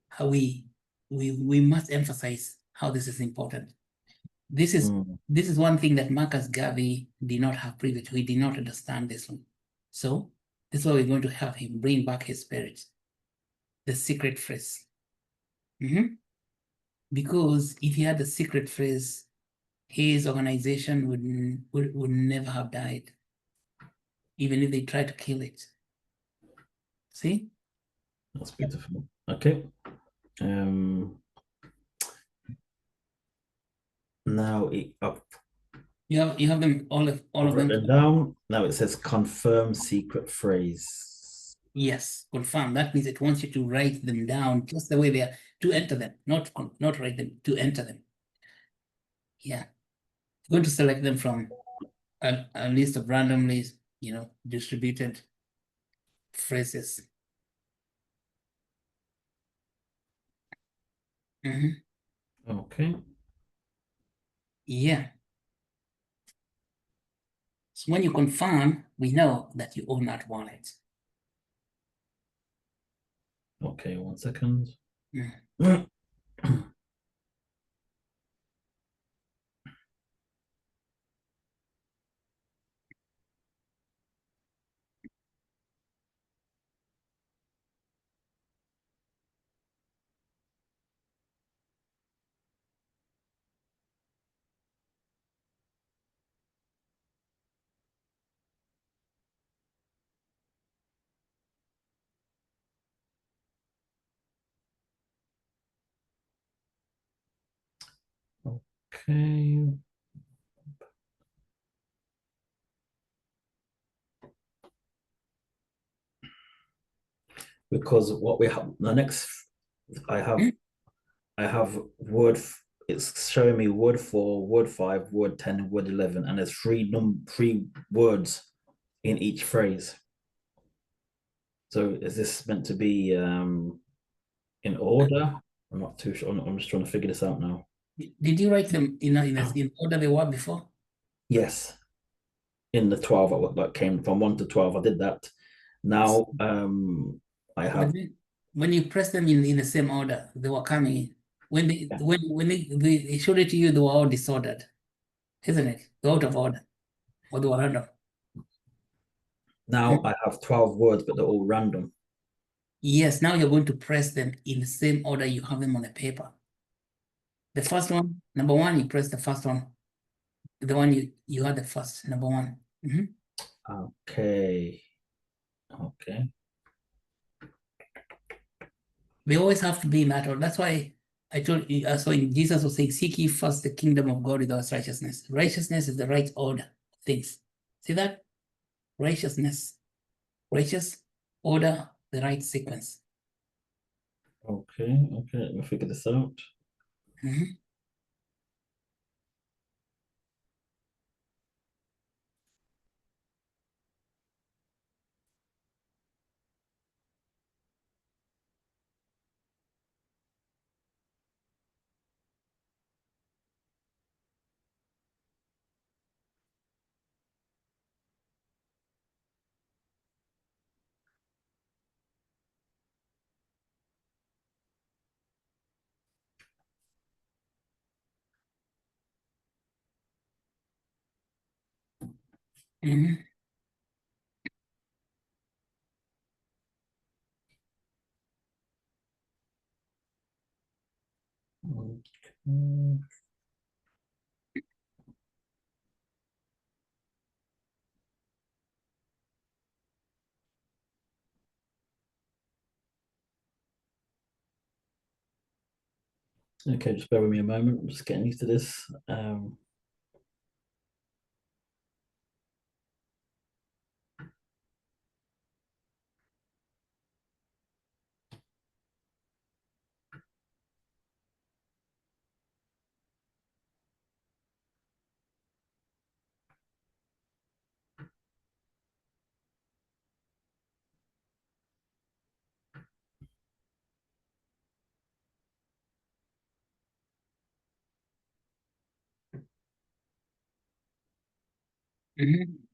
how we must emphasize how this is important. This is one thing that Marcus Garvey did not have previously. He did not understand this one. So this is why we're going to have him bring back his spirit, the secret phrase. Because if he had the secret phrase, his organization would never have died, even if they tried to kill it. See? That's beautiful. Okay. Now you have them all of them down. Now it says confirm secret phrase. Yes, confirm. That means it wants you to write them down just the way they are, to enter them, not write them, to enter them. Yeah. I'm going to select them from a list of randomly, distributed phrases. Okay. Yeah. So when you confirm, we know that you own that wallet. Okay, 1 second. Okay. Because what we have, the next, I have word, it's showing me word 4, word 5, word 10, word 11, and there's three words in each phrase. So is this meant to be in order? I'm not too sure. I'm just trying to figure this out now. Did you write them in order they were before? Yes. In the 12 that came from 1 to 12, I did that. Now I have. When you press them in the same order, they were coming in. When they showed it to you, they were all disordered, isn't it? They're out of order, or they were random. Now I have 12 words, but they're all random. Yes, now you're going to press them in the same order you have them on the paper. The first one, number one, you press the first one. The one you had the first, number one. Mhm. Okay. Okay. They always have to be in that order. That's why I told you, so Jesus was saying, seek ye first the kingdom of God with all righteousness. Righteousness is the right order of things. See that? Righteousness. Righteous order, the right sequence. Okay. Okay. Let me figure this out. Mhm. Mhm. Okay. Okay, just bear with me a moment. I'm just getting used to this.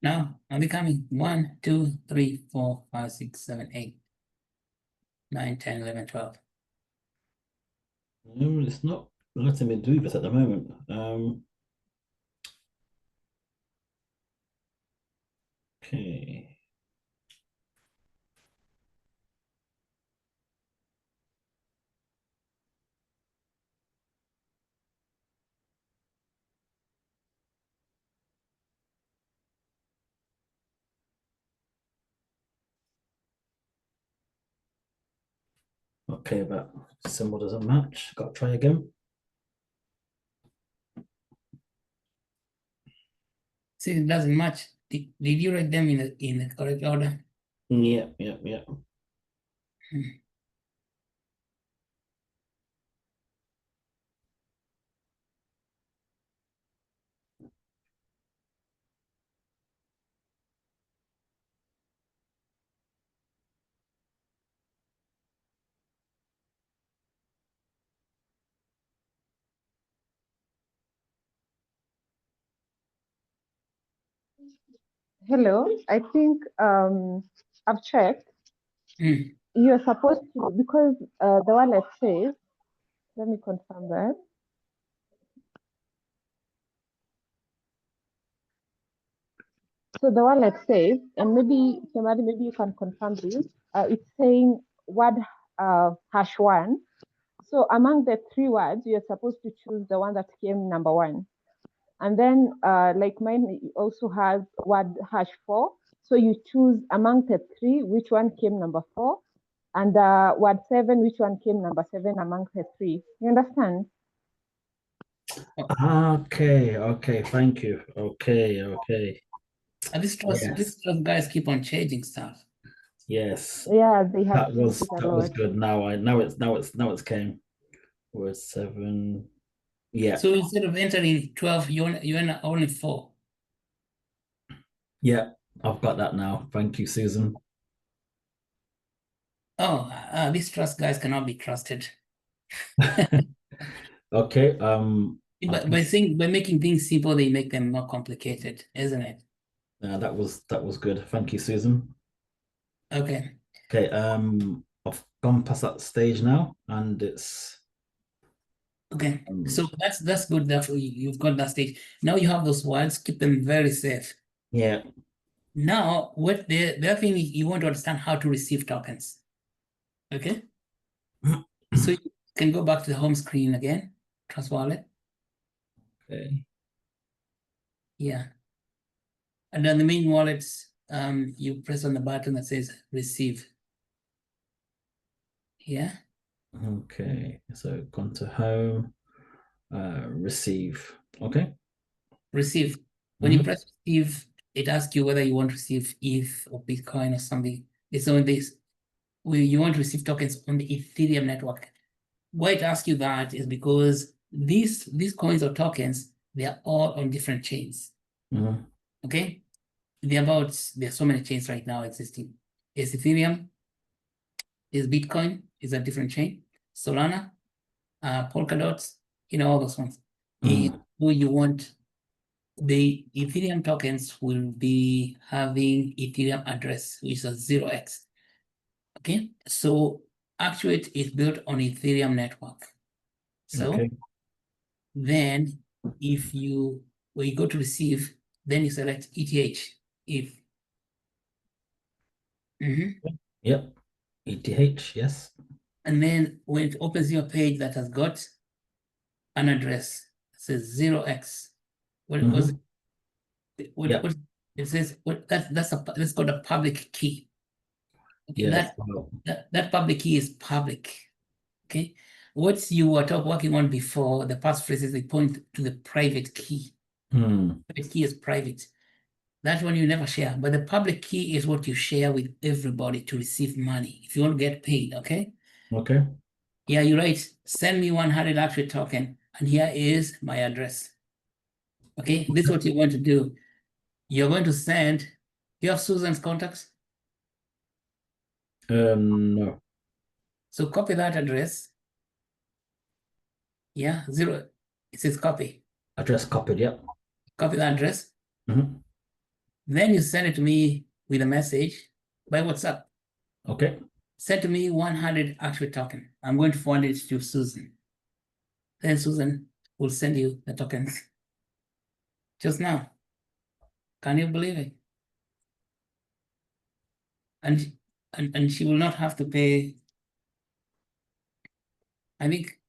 Now, I'm becoming 1, 2, 3, 4, 5, 6, 7, 8, 9, 10, 11, 12. No, it's not letting me do this at the moment. Okay. Okay, that symbol doesn't match. Got to try again. See, it doesn't match. Did you write them in the correct order? Yeah, yeah, yeah. Hello, I think I've checked. Mm. You're supposed to, because the wallet says, let me confirm that. So the wallet says, and maybe somebody, maybe you can confirm this. It's saying word #1. So among the 3 words, you're supposed to choose the one that came number 1. And then, like mine also has word #4. So you choose among the 3 which one came number 4, and word 7 which one came number 7 among the 3. You understand? Okay, okay, thank you. Okay, okay. And this Yes, trust guys keep on changing stuff. yes. Yeah, they have That changed was it a that was lot. good. Now it's came. Word 7. Yeah, So instead of entering 12, you enter only 4. yeah. I've got that now. Thank you, Susan. Oh, these trust guys cannot be trusted. Okay. But by making things simple, they make them more complicated, isn't it? that was good. Thank you, Susan. Okay. Okay. I've gone past that stage now, and it's Okay. So that's good that you've got that stage. Now you have those words, keep them very safe. yeah. Now, what the other thing is you want to understand how to receive tokens. Okay. So you can go back to the home screen again, Trust Wallet. Okay. Yeah. And then the main wallets, you press on the button that says receive. Yeah. Okay. So gone to home, receive. Okay. Receive. When you Mhm. press receive, it asks you whether you want to receive ETH or Bitcoin or something. It's on this. You want to receive tokens on the Ethereum network. Why it asks you that is because these coins or tokens, they are all on different chains. Mhm. Okay. There are so many chains right now existing. Is Ethereum, is Bitcoin, is a different chain. Solana, Polkadot, all those ones. Mhm. Who you want, the Ethereum tokens will be having Ethereum address, which is 0x. Okay, so Actuate is built on Ethereum network. So Okay. then when you go to receive, then you select ETH. Yep. ETH. Yes. And then when it opens your page that has got an address, it says 0x. What was Mhm. what, Yep. what it says? That's called a public key. Okay, Yes. that public key is public. Okay, what you were working on before, the passphrases, they point to the private key. Private key is private. That one you never share, but the public key is what you share with everybody to receive money if you want to get paid. Okay. Okay. Yeah, you're right. Send me 100 Actuate token, and here is my address. Okay, this is what you're going to do. You're going to send. You have Susan's contacts, No. so copy that address. Yeah, 0. It says copy. Address copied. Yep. Copy that address. Mhm. Then you send it to me with a message by WhatsApp. Okay. Send to me 100 Actuate token. I'm going to forward it to Susan. Then Susan will send you the tokens just now. Can you believe it? And she will not have to pay. I think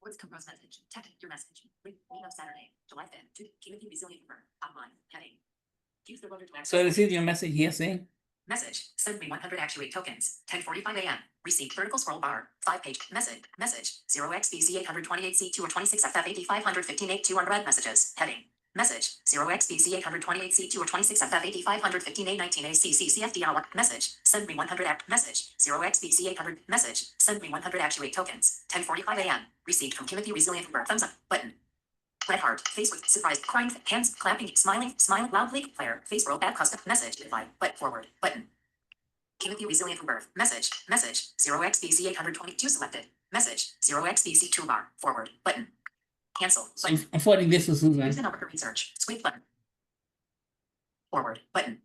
What's compose message? Text your message. Meet of Saturday, July 5th. To Timothy Resilient Firm. Online. Heading. Use the rotor to access. so. I received your message here saying Message. Send me 100 Actuate tokens. 10:45 a.m. Received vertical scroll bar. 5-page message. Message. 0xBZ 828C2 or 26FF 8515 200 messages. Heading. Message. 0xBZ 828C2 or 26FF 8515 19ACCCFDR. Message. Send me 100 act. Message. 0xBZ 800. Message. Send me 100 Actuate tokens. 10:45 a.m. Received from Timothy Resilient Firm. Thumbs up. Button. Red heart, face with surprised, crying, hands, clapping, smiling, loudly, flare, face roll, add custom, message, reply, but forward, button. Timothy Resilient from birth, message, 0xBZ 822 selected, message, 0xBZ toolbar, forward, button. Cancel, so. button. I'm forwarding this to Susan. Use the number for research, sweep button. Forward, button.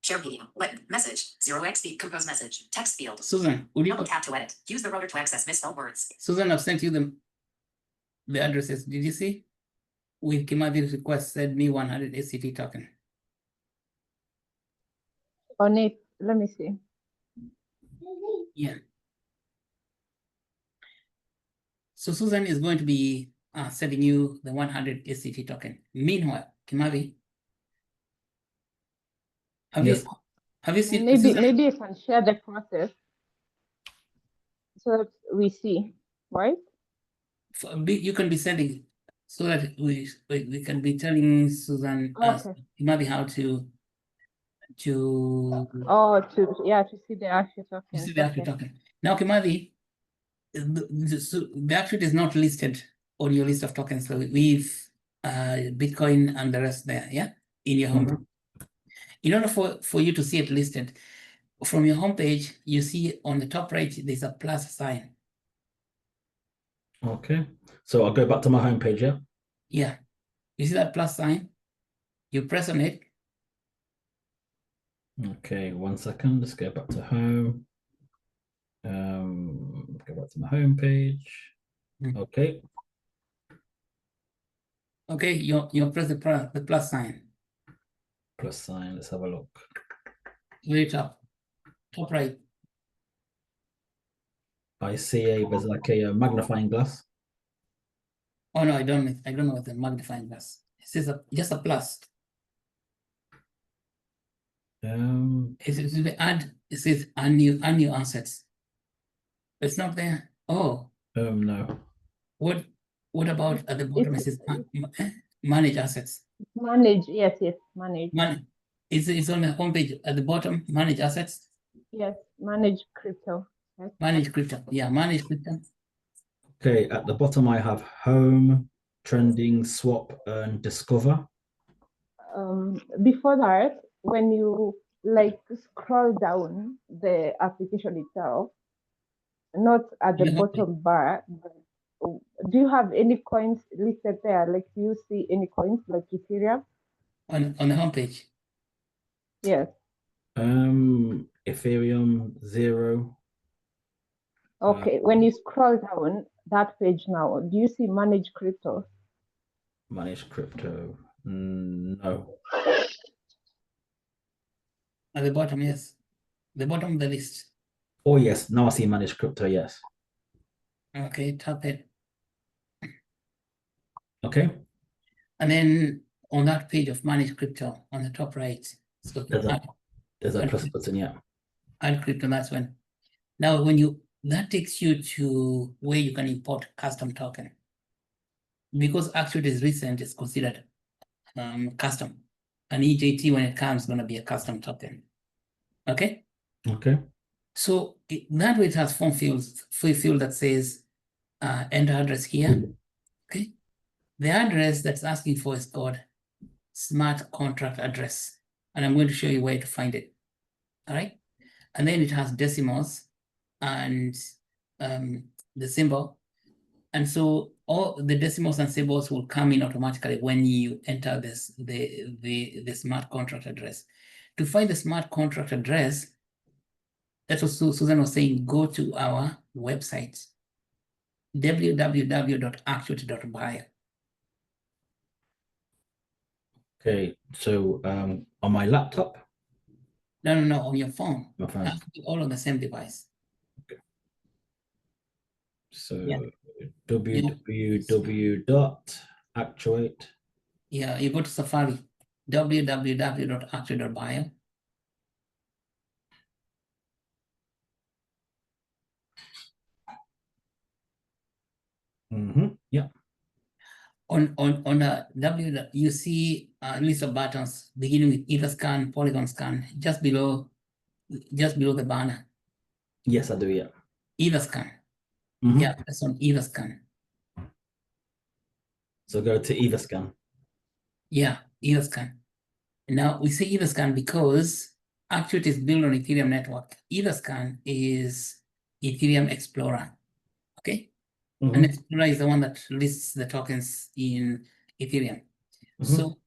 Share video, button, message, 0xB, compose message, text field. Susan, would you? Double tap to edit, use the rotor to access misspelled words. Susan, I've sent you the addresses. Did you see? With Kimavi's request, send me 100 ACT token. On it, let me see. Yeah. So Susan is going to be sending you the 100 ACT token. Meanwhile, Kimavi, Yes. have you seen Maybe Susan? maybe you can share the process so that we see, right? You can be sending so that we can be telling Susan Okay. Kimavi how to Oh, to see the actual tokens. see the actual Okay. token. Now, Kimavi, the Actuate is not listed on your list of tokens. So we've Bitcoin and the rest there, yeah, in your home. Mhm. In order for you to see it listed, from your homepage, you see on the top right, there's a plus sign. Okay. So I'll go back to my homepage, yeah? Yeah. You see that plus sign? You press on it. Okay, 1 second. Let's go back to home. Go back to my homepage. Okay. Okay, you press the plus sign. plus sign. Let's have a look. Very top right. I see there's like a magnifying glass. Oh no, I don't know what the magnifying glass. It says just a plus. It says add new assets. It's not there. Oh, no. what about at the bottom? It says manage assets. Manage, yes, manage. It's on the homepage at the bottom, manage assets. Yes, manage crypto. Yes. Manage crypto. Yeah, manage crypto. Okay, at the bottom I have home, trending, swap, and discover. Before that, when you like scroll down the application itself, not at the bottom bar, but do you have any coins listed there? Like, do you see any coins like Ethereum? On the homepage. Yes. Ethereum 0. Okay, when you scroll down that page now, do you see manage crypto? Manage crypto. No. At the bottom, yes. The bottom of the list. Oh yes, now I see manage crypto, yes. Okay, tap it. Okay. And then on that page of manage crypto on the top right, so there's a plus button, yeah. Add crypto, that's when. Now that takes you to where you can import custom token. Because Actuate is recent, it's considered custom. And EJT, when it comes, is going to be a custom token. Okay? Okay. So that way it has form fields, field that says enter address here. Okay. The address that's asking for is called smart contract address. And I'm going to show you where to find it. All right. And then it has decimals and the symbol. And so all the decimals and symbols will come in automatically when you enter the smart contract address. To find the smart contract address, that's what Susan was saying, go to our website, www.actuate.bio. Okay, so on my laptop? No, on your phone. My phone. All on the same device. Okay. So yeah. www.actuate. Yeah, you go to Safari, www.actuate.bio. Yeah. On the you see a list of buttons beginning with either scan, polygon scan, just below the banner. Yes, I do, yeah. Either scan. Yeah, that's on either scan. So go to either scan. Yeah, either scan. Now we say either scan because Actuate is built on Ethereum network. Either scan is Ethereum Explorer. Okay. And Explorer is the one that lists the tokens in Ethereum. So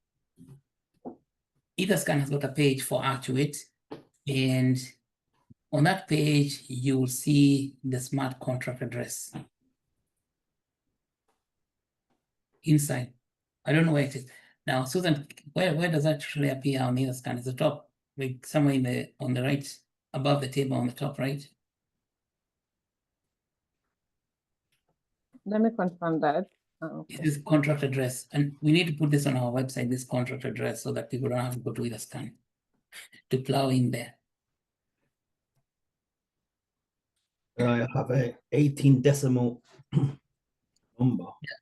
Etherscan has got a page for Actuate, and on that page you will see the smart contract address inside. I don't know where it is. Now, Susan, where does that actually appear on Etherscan? It's the top, like somewhere on the right, above the table on the top right. Let me confirm that. Okay. It is contract address, and we need to put this on our website, this contract address, so that people don't have to go to Etherscan to plow in there. I have a 18 decimal number. Yeah.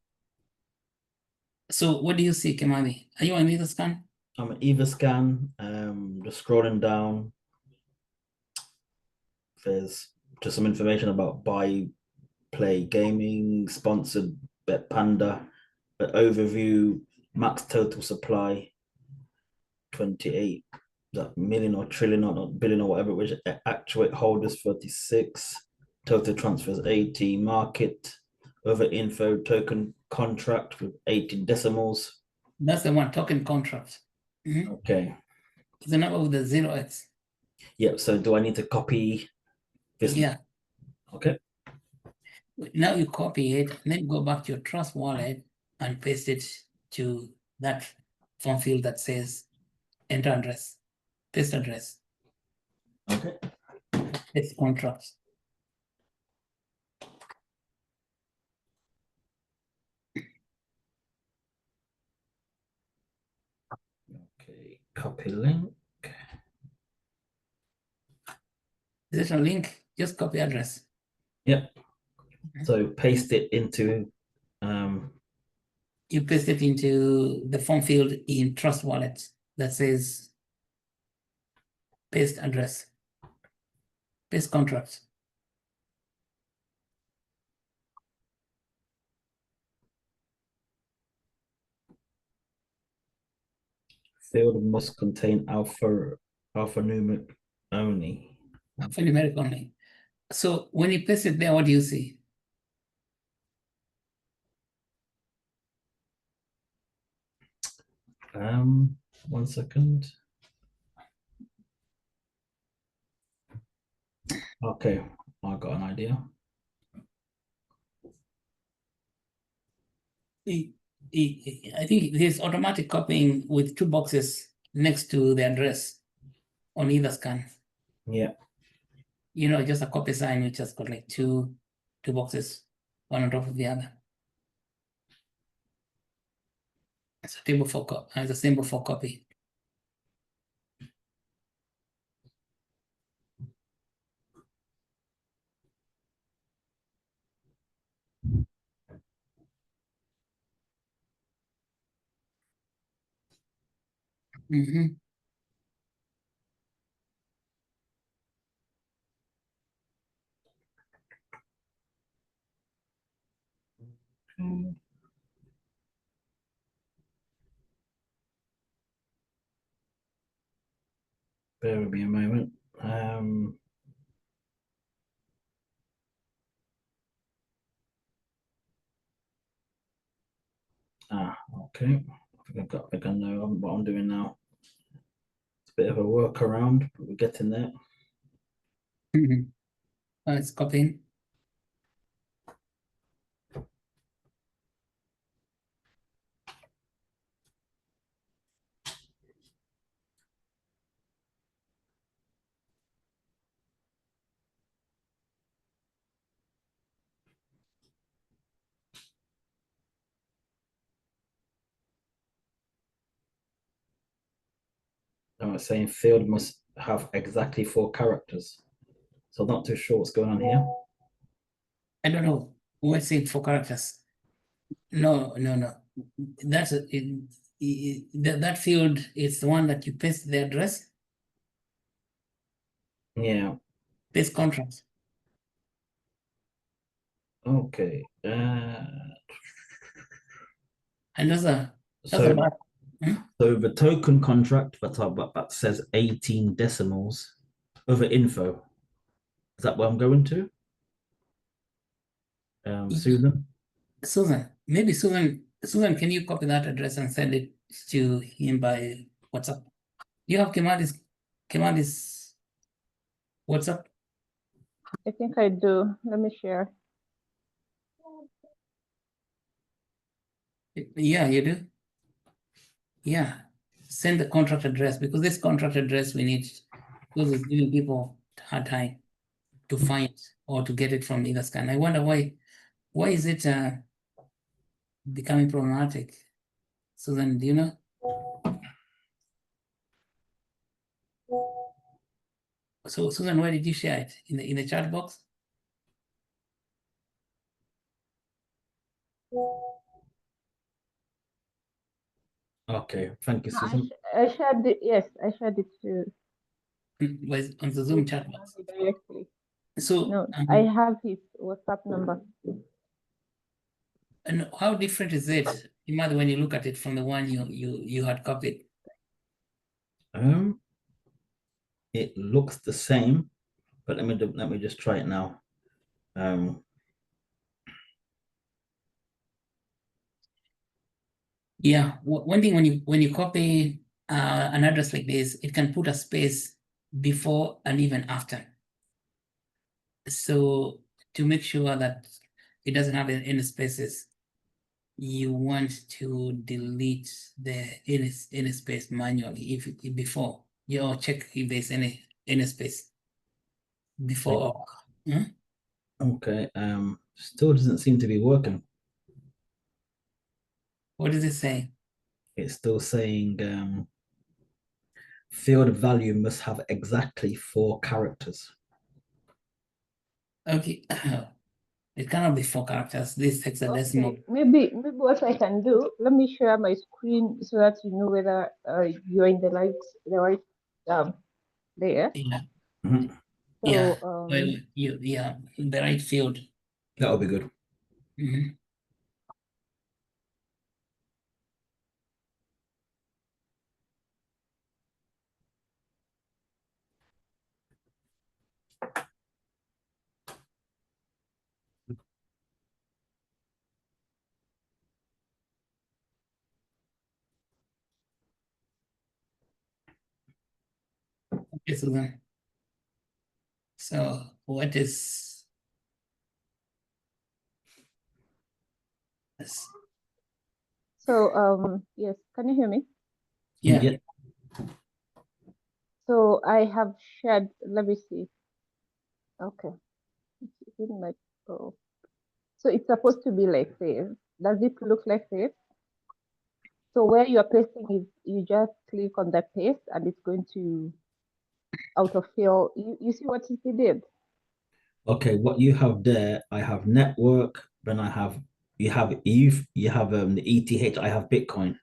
So what do you see, Kimani? Are you on Etherscan? I'm an Etherscan. Just scrolling down. There's just some information about buy, play gaming, sponsored Bet Panda, an overview, max total supply, 28 million or trillion or not billion or whatever, which Actuate holders 36, total transfers 80, market, other info, token contract with 18 decimals. That's the one, token contract. Okay. It's the number with the 0x. Yeah, so do I need to copy this? Yeah. Okay. Now you copy it, and then go back to your Trust wallet and paste it to that form field that says enter address, paste address, Okay. paste contracts. Okay. Copy link. Is it a link? Just copy address. Yep. Okay. So paste it into You paste it into the form field in Trust Wallet that says paste address, paste contract. field must contain alphanumeric only. Alphanumeric only. So when you paste it there, what do you see? One second. Okay, I got an idea. I think there's automatic copying with two boxes next to the address on either scan. Yeah. You know, just a copy sign which has got like two boxes, one on top of the other. It's a table for it's a symbol for copy. Mm-hmm. Bear with me a moment. Okay. I think I know what I'm doing now. It's a bit of a workaround, but we're getting there. Mm-hmm. It's copying. I was saying field must have exactly 4 characters. So I'm not too sure what's going on here. I don't know. What's it for characters? No. That's that field is the one that you paste the address, Yeah. paste contract. Okay. And that's So about so the token contract that says 18 decimals over info. Is that what I'm going to? Susan? Susan. Maybe Susan, can you copy that address and send it to him by WhatsApp? You have Kemali's WhatsApp? I think I do. Let me share. Yeah, you do. Yeah. Send the contract address because this contract address we need because it's giving people a hard time to find or to get it from either scan. I wonder why is it becoming problematic? Susan, do you know? So Susan, where did you share it? In the chat box? Okay, thank you, Susan. I shared it. Yes, I shared it too. On the Zoom chat box. Directly. So No, I have his WhatsApp number. and how different is it, Imad, when you look at it from the one you had copied? It looks the same, but let me just try it now. Yeah, one thing when you copy an address like this, it can put a space before and even after. So to make sure that it doesn't have any spaces. you want to delete the any space manually before you check if there's any space before. Okay. Still doesn't seem to be working. What does it say? It's still saying field value must have exactly 4 characters. Okay, it cannot be 4 characters. This hexadecimal. Okay, maybe what I can do, let me share my screen so that you know whether you're in the right layer. Yeah. Mhm. So Yeah. Yeah, the right field. That'll be good. Mhm. Okay, Susan. So what is this? So yes, can you hear me? Yeah. So I have shared, let me see. Okay. It's in my, oh. So it's supposed to be like this. Does it look like this? So where you're pasting is you just click on the paste and it's going to autofill. You see what he did? Okay, what you have there, I have network, then I have you have ETH, you have the ETH, I have Bitcoin.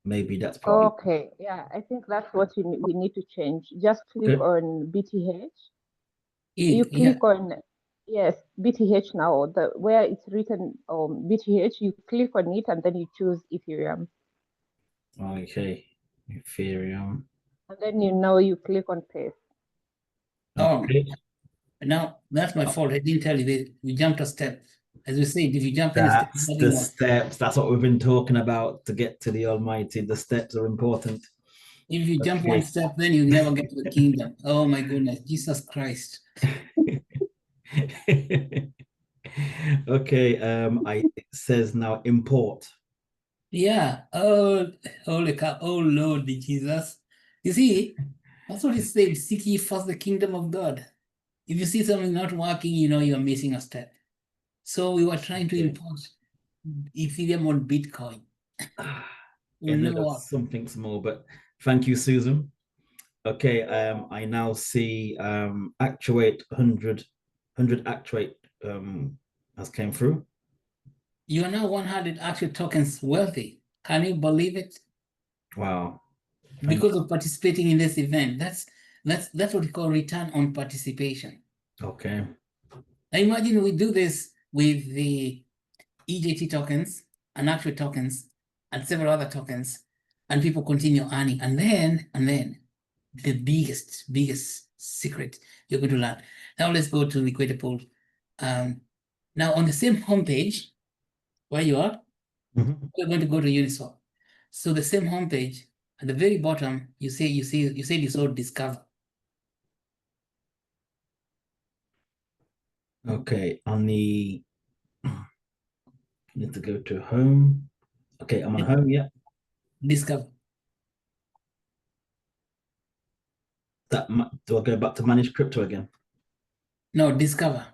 Maybe that's probably Okay, yeah, I think that's what we need to change. Just click okay. on BTH. You Yeah. click on, yes, BTH now, where it's written BTH, you click on it and then you choose Ethereum. Okay, Ethereum. And then you click on paste. Okay, Now that's my fault. I didn't tell you that we jumped a step. As we said, if you jump any step, that's nothing the more. steps. That's what we've been talking about to get to the Almighty. The steps are important. If you jump Okay. one step, then you never get to the kingdom. Oh my goodness, Jesus Christ. Okay, it says now import. Yeah. Oh, holy cow. Oh Lord Jesus. You see, that's what it said. Seek ye first the kingdom of God. If you see something not working, you know you're missing a step. So we were trying to Okay. import Ethereum on Bitcoin. Will In never work. something small, but thank you, Susan. Okay, I now see Actuate 100 Actuate has came through. You are now 100 actual tokens wealthy. Can you believe it? Wow. Because of participating in this event. That's what we call return on participation. Okay. Now imagine we do this with the EJT tokens and actual tokens and several other tokens, and people continue earning. And then the biggest secret you're going to learn. Now let's go to Liquidity pool. Now on the same homepage where you are, we're going to go to Uniswap. So the same homepage at the very bottom, you said you saw discover. Okay, on the need to go to home. Okay, I'm on home. Yeah. Discover. Do I go back to manage crypto again? No, discover.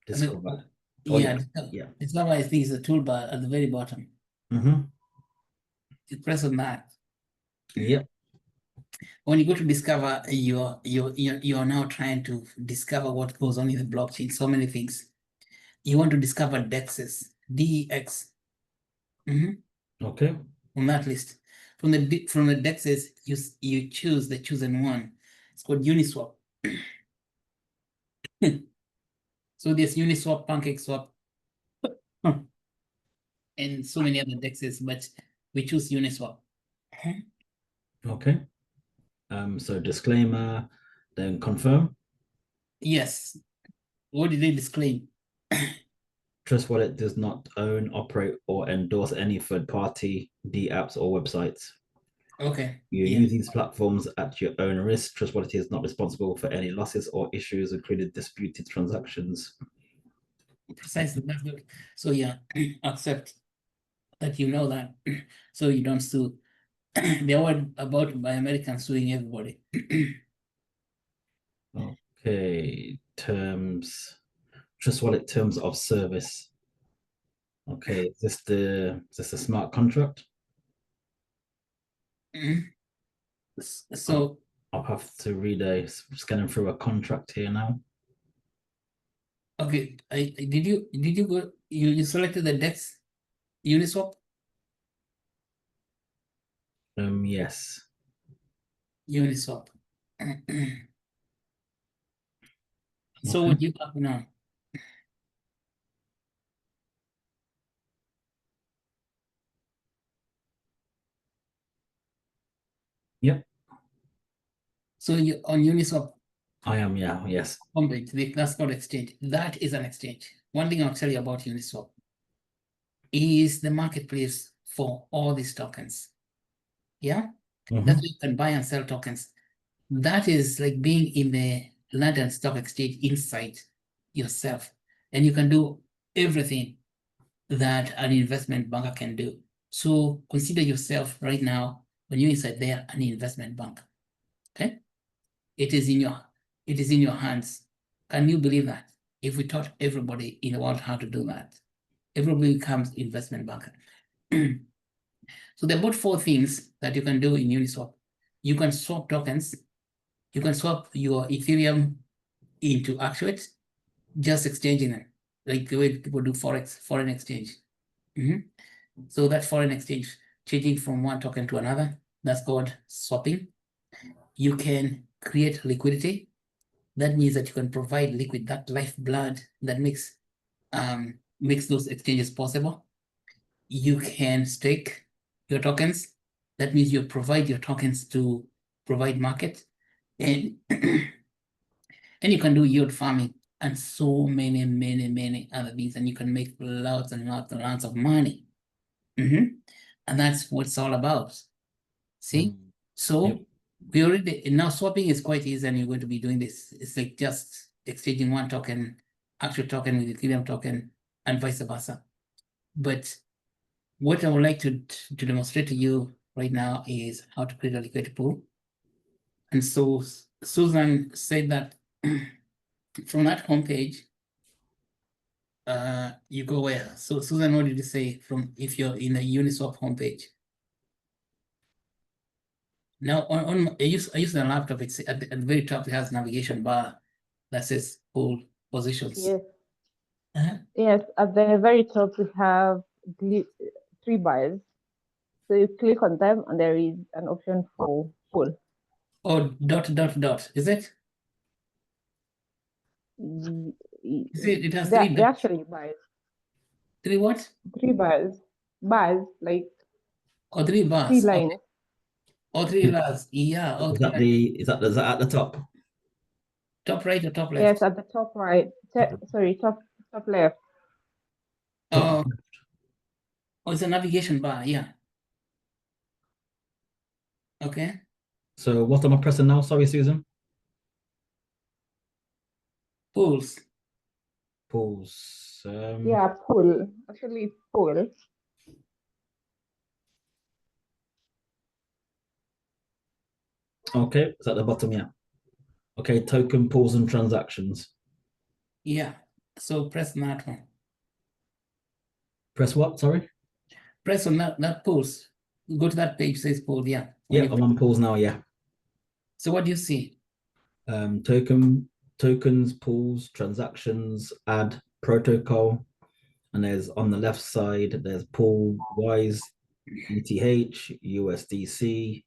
Discover. Yeah, Discover. Yeah. discover I think is the toolbar at the very bottom. You press on that. Yep. When you go to discover, you're now trying to discover what goes on in the blockchain. So many things. You want to discover DEXs, DEX. Okay. On that list. From the DEXs, you choose the chosen one. It's called Uniswap. So there's Uniswap, PancakeSwap, and so many other DEXs, but we choose Uniswap. Okay. So disclaimer, then confirm. Yes. What did they disclaim? Trust Wallet does not own, operate, or endorse any third-party apps or websites. Okay. You Yeah. use these platforms at your own risk. Trust Wallet is not responsible for any losses or issues, including disputed transactions. Precisely. That's good. So yeah, accept. that you know that, so you don't sue. They're worried about by Americans suing everybody. Okay, terms, trust wallet terms of service. Okay, is this the smart contract? So I'll have to read scanning through a contract here now. okay, did you go, you selected the DEX Uniswap? Yes. Uniswap. So Okay. what you have now? Yep, So you on Uniswap I am, yeah, yes. homepage, that's not exchange. That is an exchange. One thing I'll tell you about Uniswap is the marketplace for all these tokens. Yeah, Mhm. that's where you can buy and sell tokens. That is like being in the London Stock Exchange inside yourself, and you can do everything that an investment banker can do. So consider yourself right now, when you're inside there, an investment bank. Okay, it is in your hands. Can you believe that? If we taught everybody in the world how to do that, everybody becomes investment banker. So there are about 4 things that you can do in Uniswap. You can swap tokens. You can swap your Ethereum into Actuate, just exchanging them, like the way people do foreign exchange. So that foreign exchange, changing from one token to another, that's called swapping. You can create liquidity. That means that you can provide liquid, that lifeblood that makes those exchanges possible. You can stake your tokens. That means you provide your tokens to provide market, and and you can do yield farming and so many other things, and you can make lots and lots of money. And that's what it's all about. See? So Yep. we already, now swapping is quite easy, and you're going to be doing this. It's like just exchanging one token, actual token with Ethereum token, and vice versa. But what I would like to demonstrate to you right now is how to create a liquidity pool. And so Susan said that from that homepage, you go where? So Susan, what did you say from if you're in the Uniswap homepage? Now on I use the laptop, it's at the very top, it has navigation bar that says pool positions. Yes. Uh-huh. Yes, at the very top we have 3 bars. So you click on them and there is an option for pool. Oh, dot, is it? You see, it has 3 They're dots. actually bars. 3 what? 3 bars. Bars, like Or 3 3 bars. lines. Okay. Or 3 bars. Yeah. Is 3 that is that at the top? top right or top left? Yes, at the top right. Sorry, top left. Oh, it's a navigation bar. Yeah. Okay. So what am I pressing now? Sorry, Susan. Pools. Pause. Yeah, pool. Actually, pool. Okay, it's at the bottom, yeah. Okay, token pools and transactions. Yeah. So press on that one. Press what? Sorry. Press on that pools. Go to that page, says pool. Yeah. Yeah, I'm on pools now. Yeah. So what do you see? Tokens, pools, transactions, add, protocol, and there's on the left side there's pool wise, ETH, USDC,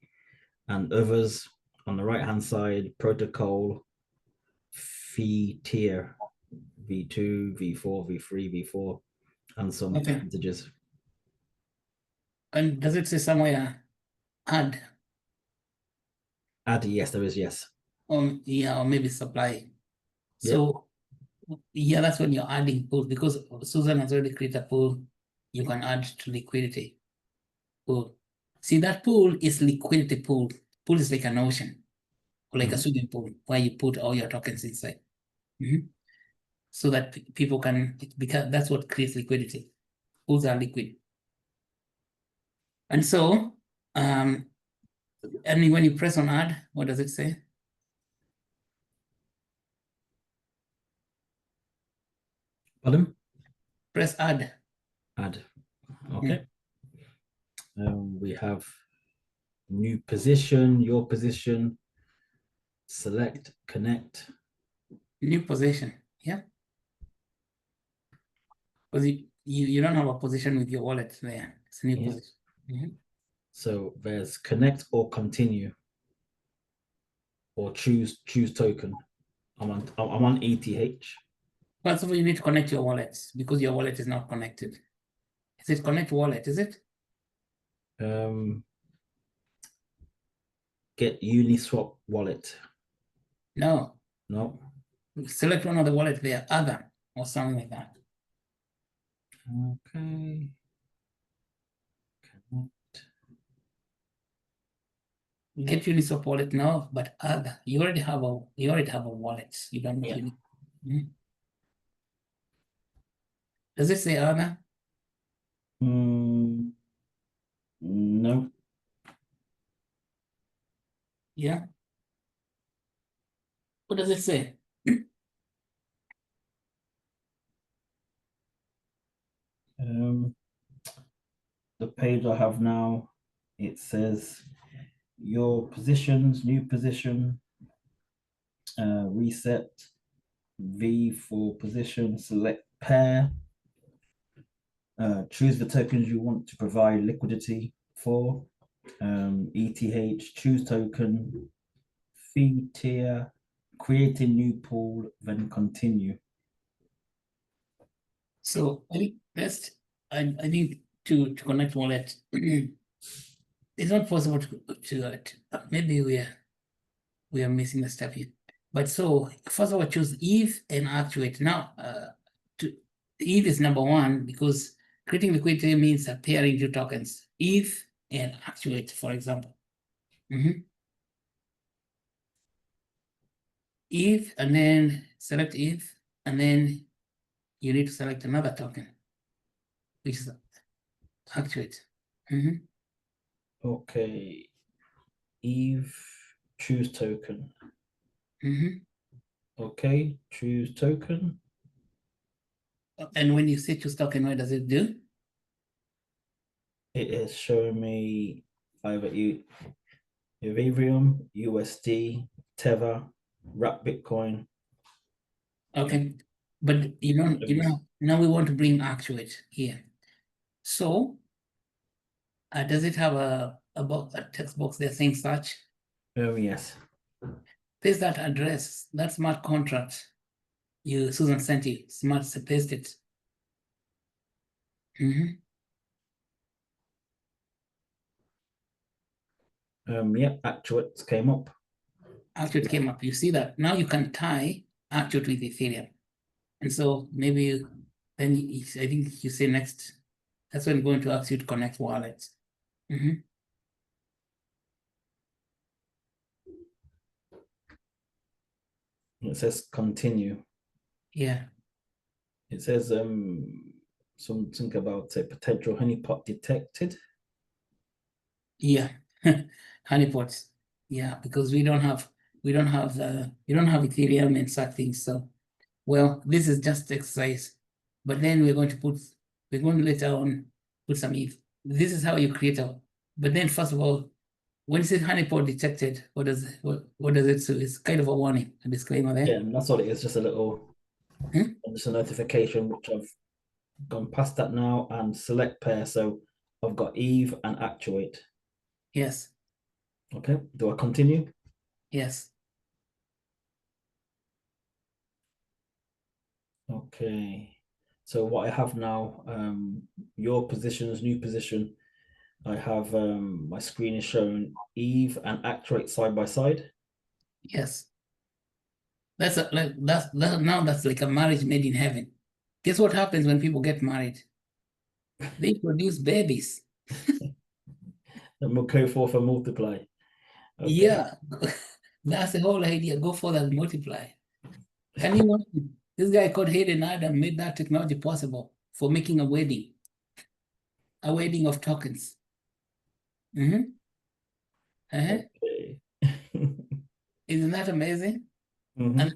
and others. On the right hand side, protocol, fee tier, V2, V4, V3, V4, and some Okay. percentages. And does it say somewhere add? Add, yes, there is, yes. Yeah, or maybe supply. So yeah, that's when you're adding pools, because Susan has already created a pool. You can add to liquidity pool. See, that pool is liquidity pool. Pool is like an ocean, or like a swimming pool, where you put all your tokens inside. So that people can, because that's what creates liquidity. Pools are liquid. And so, and when you press on add, what does it say? Pardon? Press add. Add. Okay. We have new position, your position, select, connect. New position. Yeah. Because you don't have a position with your wallet there. It's a new position. Mhm. So there's connect or continue, or choose token. I'm on ETH. First of all, you need to connect your wallets because your wallet is not connected. Is it connect wallet? Is it? Get Uniswap wallet. No. No. Select one of the wallet there, other or something like that. Okay. Get Uniswap wallet now, but other. You already have a wallet. You don't Yeah. Does it say other? No. Yeah. What does it say? The page I have now, it says your positions, new position, reset, V for position, select pair, choose the tokens you want to provide liquidity for, ETH, choose token, fee tier, create a new pool, then continue. So I think I think to connect wallet, it's not possible to maybe we are missing the step here. But so first of all, choose Eve and Actuate. Now, Eve is number one because creating liquidity means pairing two tokens, Eve and Actuate, for example. Eve, and then select Eve, and then you need to select another token, which is Actuate. Okay. Eve, choose token. Okay, choose token. And when you say choose token, what does it do? It is showing me either Ethereum, USD, Tether, Wrap Bitcoin. Okay, but now we want to bring Actuate here. So, does it have a text box there saying search? Yes. Paste that address, that smart contract Susan sent you. Smart, paste it. Yeah, Actuate came up. Actuate came up. You see that now you can tie Actuate with Ethereum, and so maybe then I think you say next. That's when you're going to ask you to connect wallets. It says continue. Yeah. It says something about a potential honeypot detected. Yeah, honeypots. Yeah, because we don't have Ethereum and such things. So, well, this is just exercise, but then we're going to later on put some ETH. This is how you create a. But then first of all, when it says honeypot detected, what does it say? It's kind of a warning, a disclaimer there. Yeah, and that's all it is. Just a little, just a notification, which I've gone past that now, and select pair. So I've got Eve and Actuate. Yes. Okay, do I continue? Yes. Okay, so what I have now, your positions, new position. I have my screen is showing Eve and Actuate side by side. Yes. That's like a marriage made in heaven. Guess what happens when people get married? They produce babies. And we'll go forth and multiply. Okay. Yeah, that's the whole idea. Go for that multiply. Can you imagine? This guy called Hayden Adam made that technology possible for making a wedding of tokens. Mm-hmm. Okay. Isn't that amazing? Mhm. And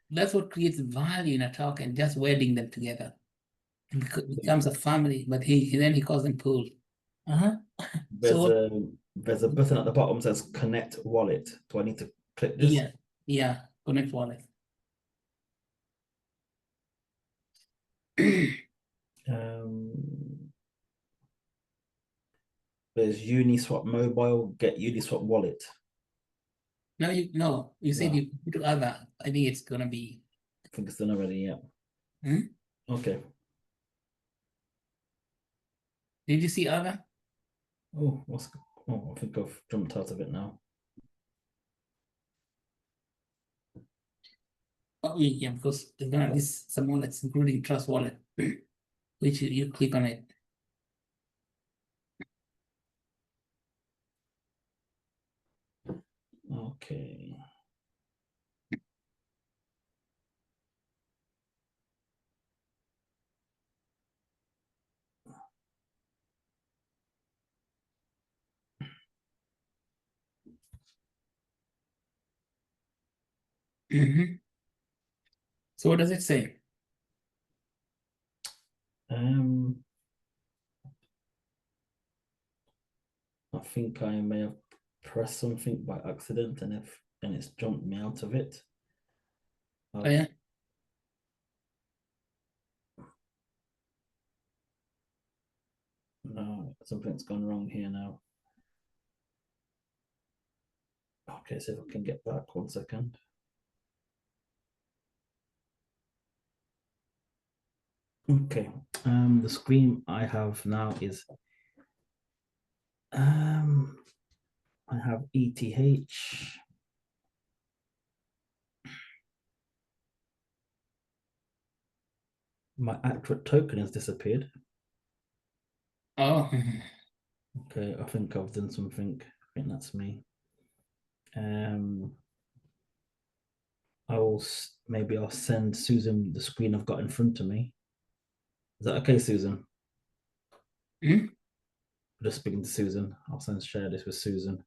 that's what creates value in a token, just wedding them together. It becomes a family, but then he calls them pool. There's So a button at the bottom that says connect wallet. Do I need to click this? yeah, connect wallet. There's Uniswap mobile, get Uniswap wallet. You said No. you do other. I think it's gonna be. I think it's done already, yeah. Hmm? Okay. Did you see other? Oh, I think I've jumped out of it now. Oh yeah, because there's gonna list some wallets, including Trust Wallet, which you click on it. Okay. So what does it say? I think I may have pressed something by accident and it's jumped me out of it. Oh yeah. No, something's gone wrong here now. Okay, so if I can get back 1 second. Okay, the screen I have now is I have ETH. My Actuate token has disappeared. Oh. Okay, I think I've done something. I think that's me. Maybe I'll send Susan the screen I've got in front of me. Is that okay, Susan? Just speaking to Susan. I'll share this with Susan.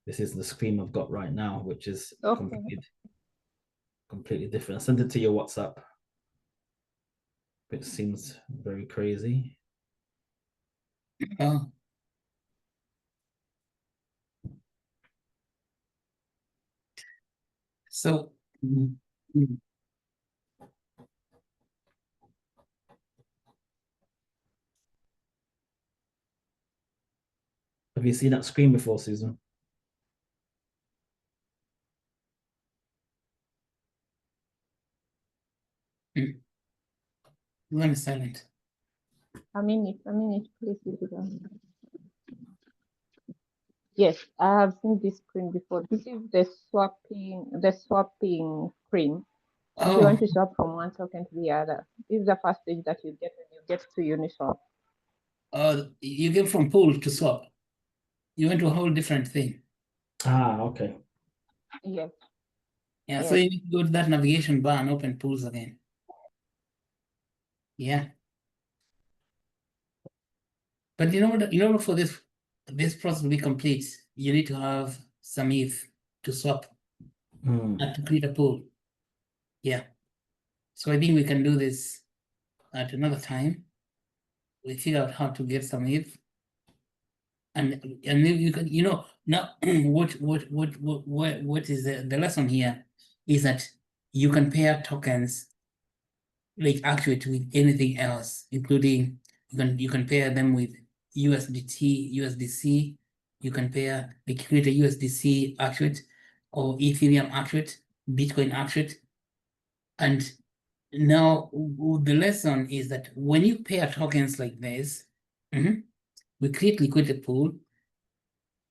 This is the screen I've got right now, which is completely different. I sent it to your WhatsApp. It seems very crazy. Oh. So. Have you seen that screen before, Susan? One is silent. A minute, please. Yes, I have seen this screen before. This is the swapping screen. If you want to swap from one token to the other, this is the first stage that you get when you get to Uniswap. You get from pool to swap. You went to a whole different thing. Okay. Yes. Yeah, yes. So you need to go to that navigation bar and open pools again. Yeah. But in order for this process to be complete, you need to have some ETH to swap and to create a pool. Yeah. So I think we can do this at another time. We figure out how to get some ETH. And then you can, now what is the lesson here is that you can pair tokens like Actuate with anything else, including you can pair them with USDC, you can pair, like, create a USDC Actuate or Ethereum Actuate, Bitcoin Actuate. And now the lesson is that when you pair tokens like this, we create liquidity pool,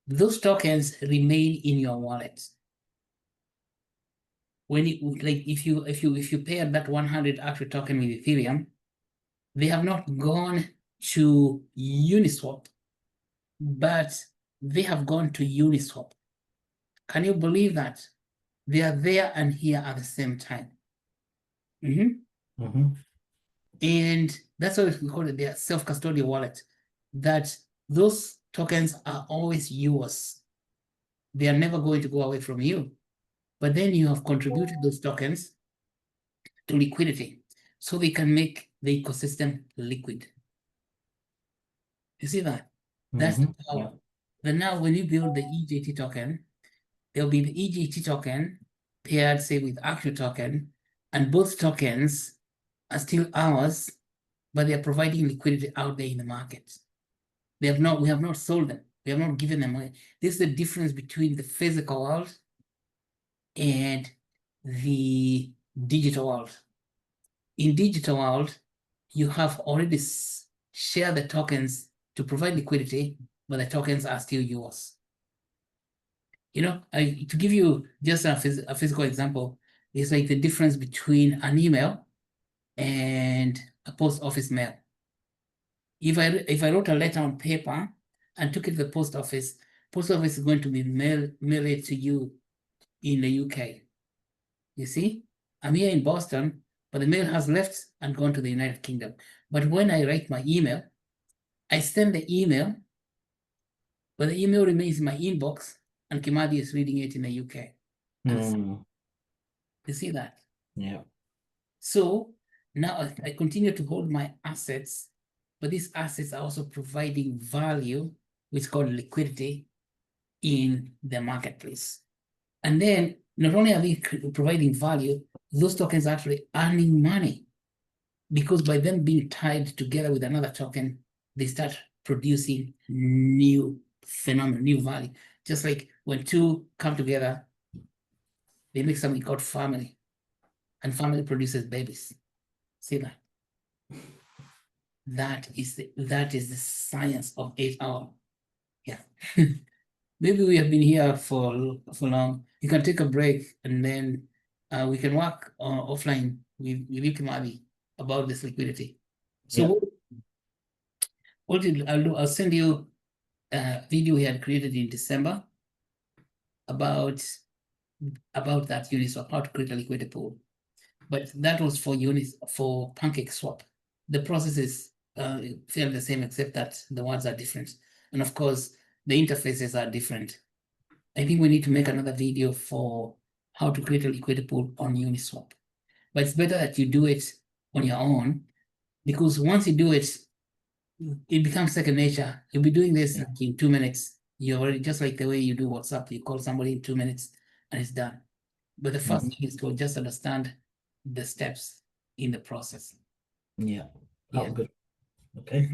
those tokens remain in your wallet. When if you pair that 100 Actuate token with Ethereum, they have not gone to Uniswap, but they have gone to Uniswap. Can you believe that? They are there and here at the same time. And that's why we call it their self-custodial wallet. That those tokens are always yours. They are never going to go away from you. But then you have contributed those tokens to liquidity, so they can make the ecosystem liquid. You see that? That's the power. Yeah. Then now when you build the EJT token, there'll be the EJT token paired, say, with Actuate token, and both tokens are still ours, but they're providing liquidity out there in the market. We have not sold them. We have not given them money. This is the difference between the physical world and the digital world. In digital world, you have already shared the tokens to provide liquidity, but the tokens are still yours. You know, to give you just a physical example, it's like the difference between an email and a post office mail. If I wrote a letter on paper and took it to the post office is going to be mail it to you in the UK. You see, I'm here in Boston, but the mail has left and gone to the United Kingdom. But when I write my email, I send the email, but the email remains in my inbox, and Kimadi is reading it in the UK. You see that? Yeah. So now I continue to hold my assets, but these assets are also providing value, which is called liquidity, in the marketplace. And then not only are they providing value, those tokens are actually earning money, because by them being tied together with another token, they start producing new phenomena, new value. Just like when two come together, they make something called family, and family produces babies. See that? That is the science of 8 hours. Yeah. Maybe we have been here for long. You can take a break, and then we can work offline with you, Kimali, about this liquidity. So what did I'll do? I'll send you a video we had created in December about that Uniswap, how to create a liquidity pool. But that was for Pancake Swap. The process is fairly the same, except that the words are different, and of course the interfaces are different. I think we need to make another video for how to create a liquidity pool on Uniswap. But it's better that you do it on your own, because once you do it, it becomes second nature. You'll be doing this in 2 minutes. You're already, just like the way you do WhatsApp, you call somebody in 2 minutes and it's done. But the first thing is to just understand the steps in the process. Yeah. Good. Okay.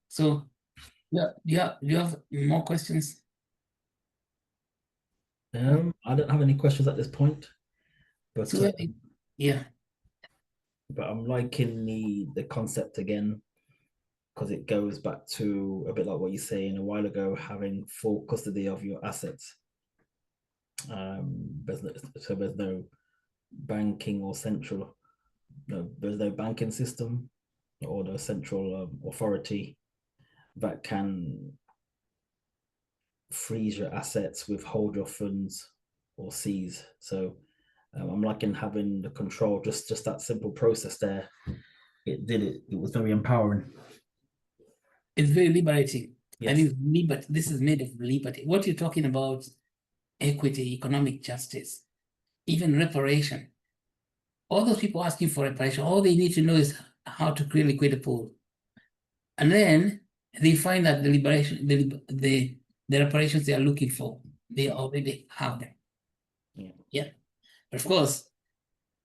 So, do you have more questions? I don't have any questions at this point, but So, but I'm liking the concept again, because it goes back to a bit like what you were saying a while ago, having full custody of your assets. There's no banking or there's no banking system or no central authority that can freeze your assets, withhold your funds, or seize. So I'm liking having the control, just that simple process there. It was very empowering. It's very liberating. Yes. I mean, this is made of liberty. What you're talking about, equity, economic justice, even reparation. All those people asking for reparation, all they need to know is how to create a liquidity pool. And then they find that the liberation, the reparations they are looking for, they already have them. Yeah. But of course,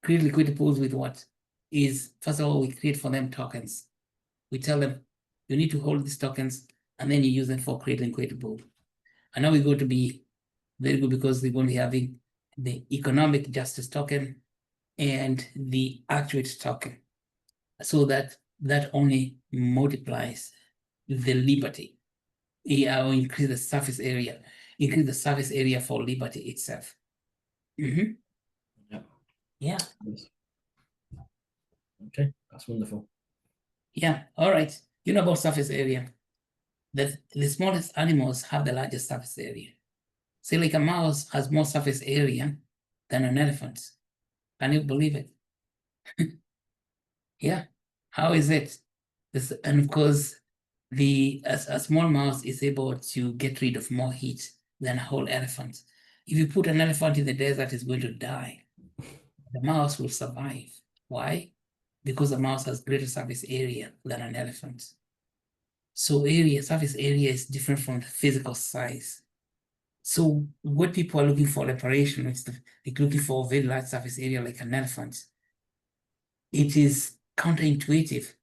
create liquidity pools with what is, first of all, we create for them tokens. We tell them, you need to hold these tokens, and then you use them for creating liquidity pool. And now we're going to be very good, because we're going to be having the economic justice token and the Actuate token. So that only multiplies the liberty, or increase the surface area for liberty itself. Yeah. Okay, that's wonderful. Yeah. All right. You know about surface area. That the smallest animals have the largest surface area. Say, like a mouse has more surface area than an elephant. Can you believe it? Yeah. How is it? And of course, a small mouse is able to get rid of more heat than a whole elephant. If you put an elephant in the desert, it's going to die. The mouse will survive. Why? Because the mouse has greater surface area than an elephant. So surface area is different from the physical size. So what people are looking for reparation is like looking for a very large surface area like an elephant. It is counterintuitive.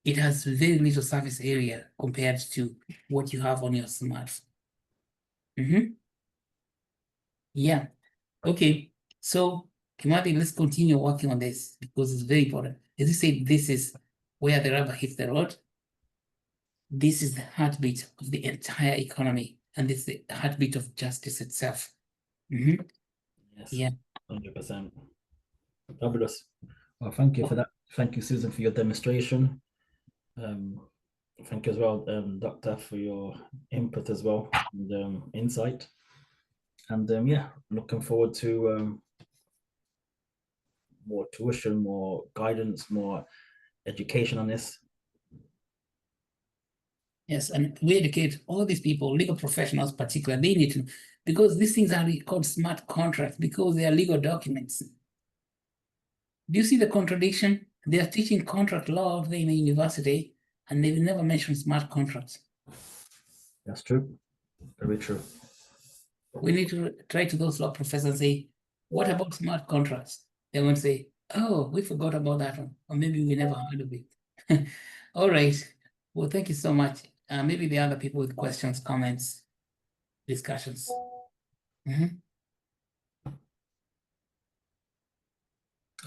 It has very little surface area compared to what you have on your smartphone. Yeah. Okay. So Kimati, let's continue working on this because it's very important. As you said, this is where the rubber hits the road. This is the heartbeat of the entire economy, and this is the heartbeat of justice itself. Yes. Yeah. 100%. Fabulous. Well, thank you for that. Thank you, Susan, for your demonstration. Thank you as well, Doctor, for your input as well and insight. And yeah, looking forward to more tuition, more guidance, more education on this. Yes, and we educate all these people, legal professionals particularly, they need to, because these things are called smart contracts because they are legal documents. Do you see the contradiction? They are teaching contract law in a university, and they will never mention smart contracts. That's true. Very true. We need to try to those law professors and say, what about smart contracts? They're going to say, oh, we forgot about that one, or maybe we never heard of it. All right. Well, thank you so much. Maybe the other people with questions, comments, discussions.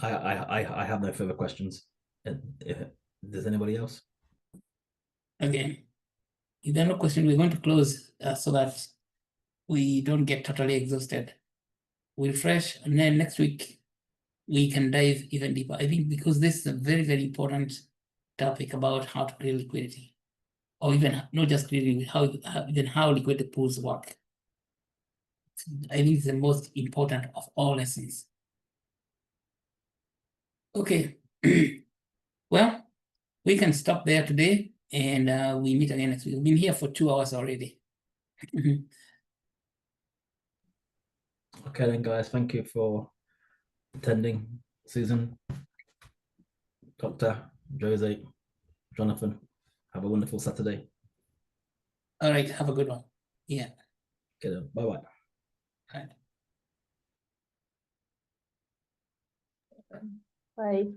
I have no further questions. Does anybody else? Again, if there are no questions, we're going to close so that we don't get totally exhausted. We'll refresh, and then next week we can dive even deeper. I think because this is a very, very important topic about how to create liquidity, or even not just creating, how liquidity pools work. I think it's the most important of all lessons. Okay, well, we can stop there today, and we meet again next week. We've been here for 2 hours already. Okay then, guys. Thank you for attending, Susan, Doctor, Jose, Jonathan. Have a wonderful Saturday. All right, have a good one. Yeah. Okay then. Bye-bye. Right. Bye.